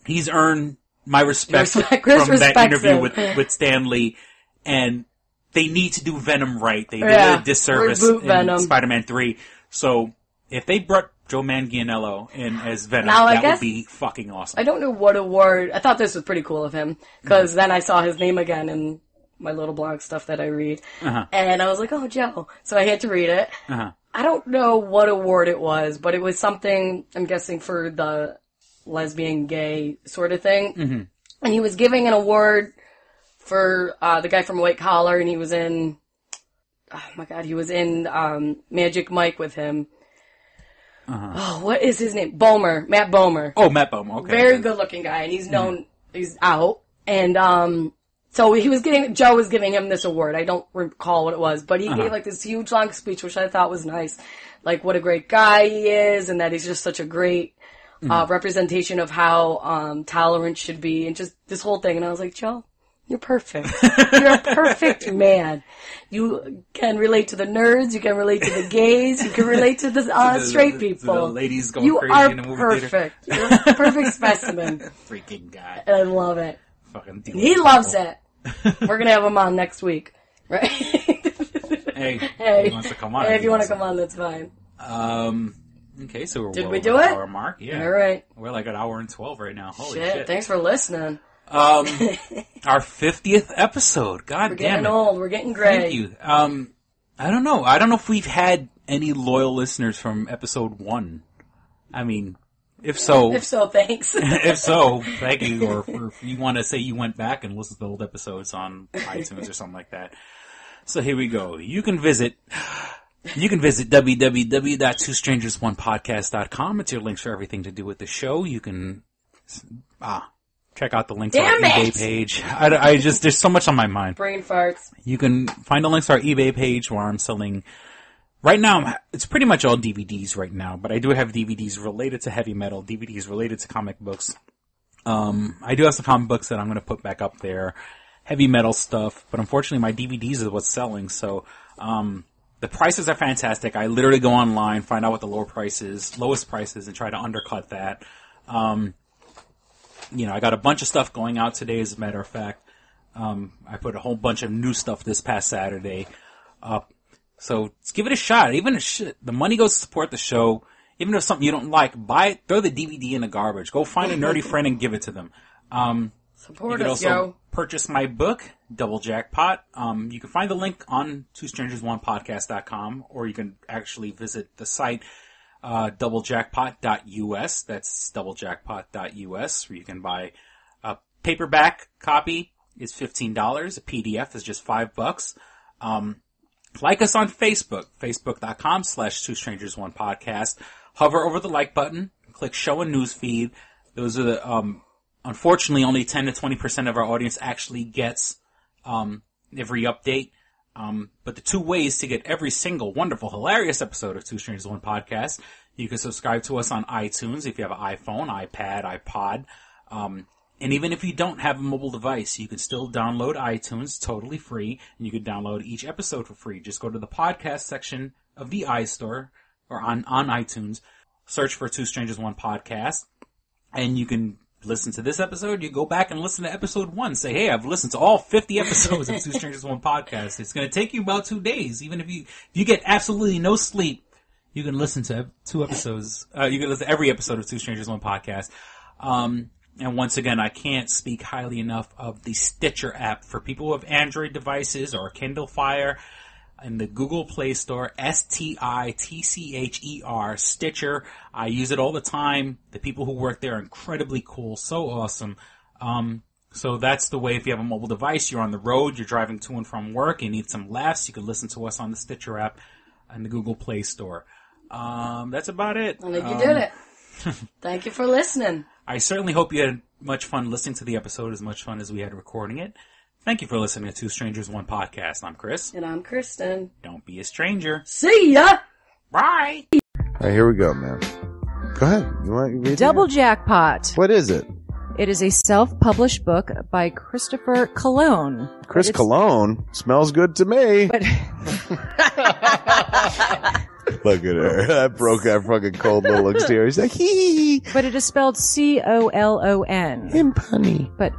my respect from that interview with Stan Lee, and they need to do Venom right. They did a disservice in Spider-Man 3. So if they brought Joe Manganiello in as Venom, that would be fucking awesome. I don't know what award. I thought this was pretty cool of him, because then I saw his name again in my little blog stuff that I read, and I was like, oh, Joe. So I had to read it. I don't know what award it was, but it was something, I'm guessing, for the lesbian, gay sort of thing. Mm-hmm. And he was giving an award for the guy from White Collar, and he was in, Magic Mike with him. Oh, what is his name? Matt Bomer. Oh, Matt Bomer, okay. Very good looking guy, and he's known, he's out. And, so Joe was giving him this award. I don't recall what it was, but he gave like this huge long speech, which I thought was nice. Like what a great guy he is, and that he's just such a great, representation of how, tolerance should be, and just this whole thing. And I was like, Joe, you're perfect. You're a perfect man. You can relate to the nerds, you can relate to the gays, you can relate to the straight people. To the ladies going crazy in the movie theater. You're a perfect specimen. Freaking guy. And I love it. He loves it. We're gonna have him on next week, right? Hey, he wants to come on. Hey, if you want to come on, that's fine. Okay, so we're Did well we do over it? the hour mark. Yeah. All right. We're like an hour and 12 right now. Holy shit. Thanks for listening. Our 50th episode. God We're damn it. getting old. We're getting gray. Thank you. I don't know. I don't know if we've had any loyal listeners from episode 1. I mean, if so, thanks. If so, thank you. Or if you want to say you went back and listened to the old episodes on iTunes or something like that. So here we go. You can visit www.twostrangersonepodcast.com. It's your links for everything to do with the show. You can check out the links to our eBay page. I just there's so much on my mind. Brain farts. You can find the links to our eBay page where I'm selling. Right now, it's pretty much all DVDs right now, but I do have DVDs related to heavy metal, DVDs related to comic books. I do have some comic books that I'm going to put back up there, heavy metal stuff, but unfortunately my DVDs is what's selling, so the prices are fantastic. I literally go online, find out what the lowest price is, and try to undercut that. I got a bunch of stuff going out today, as a matter of fact. I put a whole bunch of new stuff this past Saturday up. So let's give it a shot. Even if the money goes to support the show, even if it's something you don't like, buy it, throw the DVD in the garbage. Go find a nerdy friend and give it to them. Support you can us, also purchase my book, Double Jackpot. You can find the link on twostrangersonepodcast.com, or you can actually visit the site, doublejackpot.us. That's doublejackpot.us, where you can buy paperback copy is $15. A PDF is just $5. Like us on Facebook, facebook.com/twostrangersonepodcast. Hover over the like button, click show a news feed. Those are the, unfortunately only 10 to 20% of our audience actually gets, every update. But the two ways to get every single wonderful, hilarious episode of Two Strangers One Podcast, you can subscribe to us on iTunes if you have an iPhone, iPad, iPod. And even if you don't have a mobile device, you can still download iTunes totally free, and you can download each episode for free. Just go to the podcast section of the iStore, or on iTunes, search for Two Strangers One Podcast, and you can listen to this episode. You go back and listen to episode 1. Say, hey, I've listened to all 50 episodes of Two Strangers One Podcast. It's going to take you about 2 days. Even if you get absolutely no sleep, you can listen to 2 episodes. You can listen to every episode of Two Strangers One Podcast. And once again, I can't speak highly enough of the Stitcher app for people who have Android devices or Kindle Fire in the Google Play Store, STITCHER, Stitcher. I use it all the time. The people who work there are incredibly cool, so awesome. So that's the way if you have a mobile device, you're on the road, you're driving to and from work, you need some laughs, you can listen to us on the Stitcher app and the Google Play Store. That's about it. I think you did it. Thank you for listening. I certainly hope you had much fun listening to the episode, as much fun as we had recording it. Thank you for listening to Two Strangers, One Podcast. I'm Chris. And I'm Kristyn. Don't be a stranger. See ya! Bye! All right, here we go, man. Go ahead. You want to read Double Jackpot. What is it? It is a self-published book by Christopher Cologne. Chris Cologne? Smells good to me. But look at her. That broke that fucking cold little exterior. He's like, hee. But it is spelled Colon. Him punny. But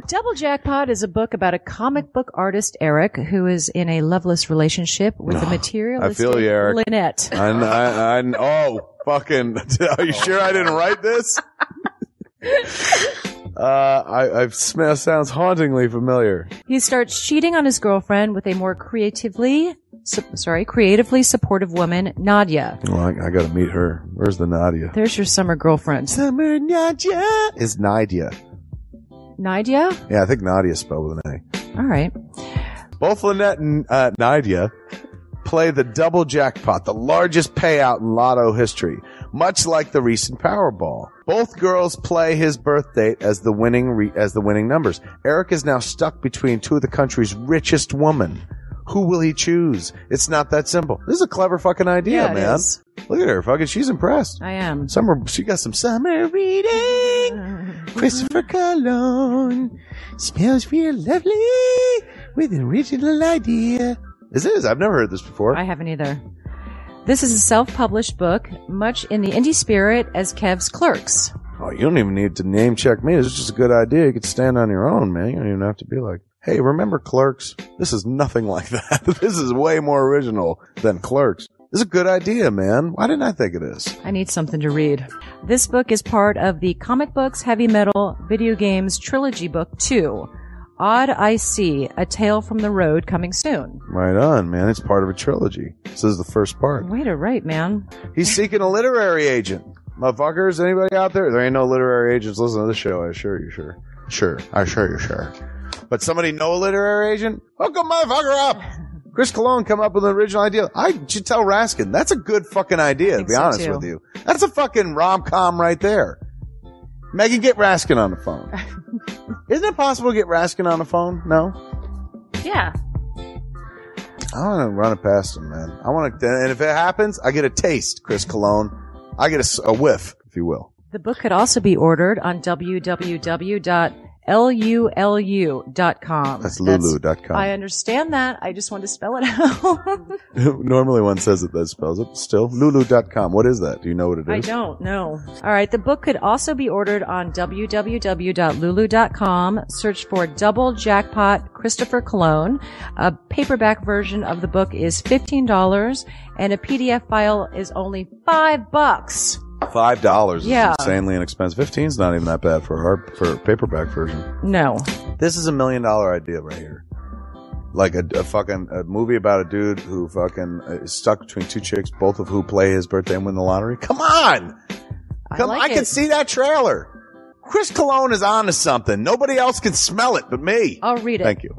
Double Jackpot is a book about a comic book artist, Eric, who is in a loveless relationship with a materialistic I feel you, Eric. Lynette. Oh, fucking. Are you sure I didn't write this? Sounds hauntingly familiar. He starts cheating on his girlfriend with a more creatively supportive woman, Nadia. Well, I gotta meet her. Where's the Nadia? There's your summer girlfriend. Summer Nadia is Nadia. Nadia? Yeah, I think Nadia is spelled with an A. All right. Both Lynette and Nadia play the double jackpot, the largest payout in lotto history, much like the recent Powerball. Both girls play his birth date as the winning numbers. Eric is now stuck between two of the country's richest women. Who will he choose? It's not that simple. This is a clever fucking idea, man. Is. Look at her, fucking. She's impressed. I am. She got some summer reading. Christopher Cologne smells real lovely with an original idea. This is. I've never heard this before. I haven't either. This is a self-published book, much in the indie spirit as Kev's Clerks. Oh, you don't even need to name check me. This is just a good idea. You could stand on your own, man. You don't even have to be like, hey, remember Clerks? This is nothing like that. This is way more original than Clerks. This is a good idea, man. Why didn't I think of this? I need something to read. This book is part of the Comic Books, Heavy Metal, Video Games Trilogy Book 2. Odd I See, A Tale from the Road, coming soon. Right on, man. It's part of a trilogy. This is the first part. Way to write, man. He's seeking a literary agent. Motherfuckers, anybody out there? There ain't no literary agents listening to this show, I assure you, sure. Sure. I assure you, sure. But somebody know a literary agent? Hook a motherfucker up! Chris Cologne come up with an original idea. I should tell Raskin. That's a good fucking idea, to be honest with you. That's a fucking rom-com right there. Megan, get Raskin on the phone. Isn't it possible to get Raskin on the phone? No? Yeah. I want to run it past him, man. I want to, and if it happens, I get a taste, Chris Cologne. I get a whiff, if you will. The book could also be ordered on www.lulu.com. That's lulu.com. I understand that. I just want to spell it out. Normally one says it, that spells it. Still, lulu.com. What is that? Do you know what it is? I don't know. All right. The book could also be ordered on www.lulu.com. Search for Double Jackpot Christopher Cologne. A paperback version of the book is $15 and a PDF file is only $5. $5 is Yeah. insanely inexpensive. 15's not even that bad for a paperback version. No. This is $1 million idea right here. Like a movie about a dude who fucking is stuck between two chicks, both of who play his birthday and win the lottery. Come on! I can see that trailer. Chris Cologne is on to something. Nobody else can smell it but me. I'll read it. Thank you.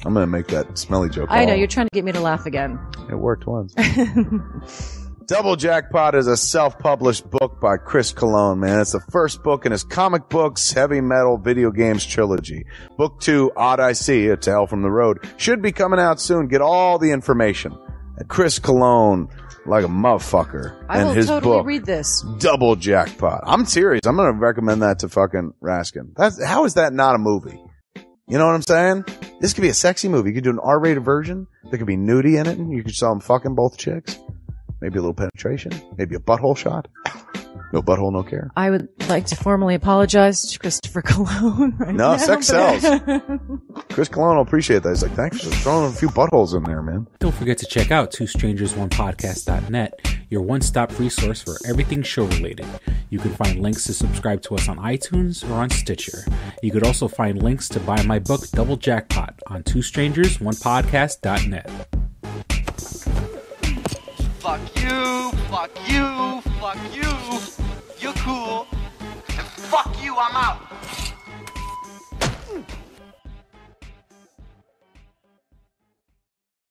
I'm going to make that smelly joke. I know, you're trying to get me to laugh again. It worked once. Double Jackpot is a self-published book by Chris Cologne, man. It's the first book in his comic books, heavy metal, video games trilogy. Book 2, Odd I See, A Tale from the Road, should be coming out soon. Get all the information at Chris Cologne, like a motherfucker. I will totally read this. Double Jackpot. I'm serious. I'm going to recommend that to fucking Raskin. How is that not a movie? You know what I'm saying? This could be a sexy movie. You could do an R-rated version. There could be nudie in it, and you could show them fucking both chicks. Maybe a little penetration. Maybe a butthole shot. No butthole, no care. I would like to formally apologize to Christopher Cologne right now. No, sex sells. Chris Cologne will appreciate that. He's like, thanks for throwing a few buttholes in there, man. Don't forget to check out twostrangersonepodcast.net, your one-stop resource for everything show-related. You can find links to subscribe to us on iTunes or on Stitcher. You could also find links to buy my book, Double Jackpot, on twostrangersonepodcast.net. Fuck you, fuck you, fuck you. You're cool. And fuck you, I'm out.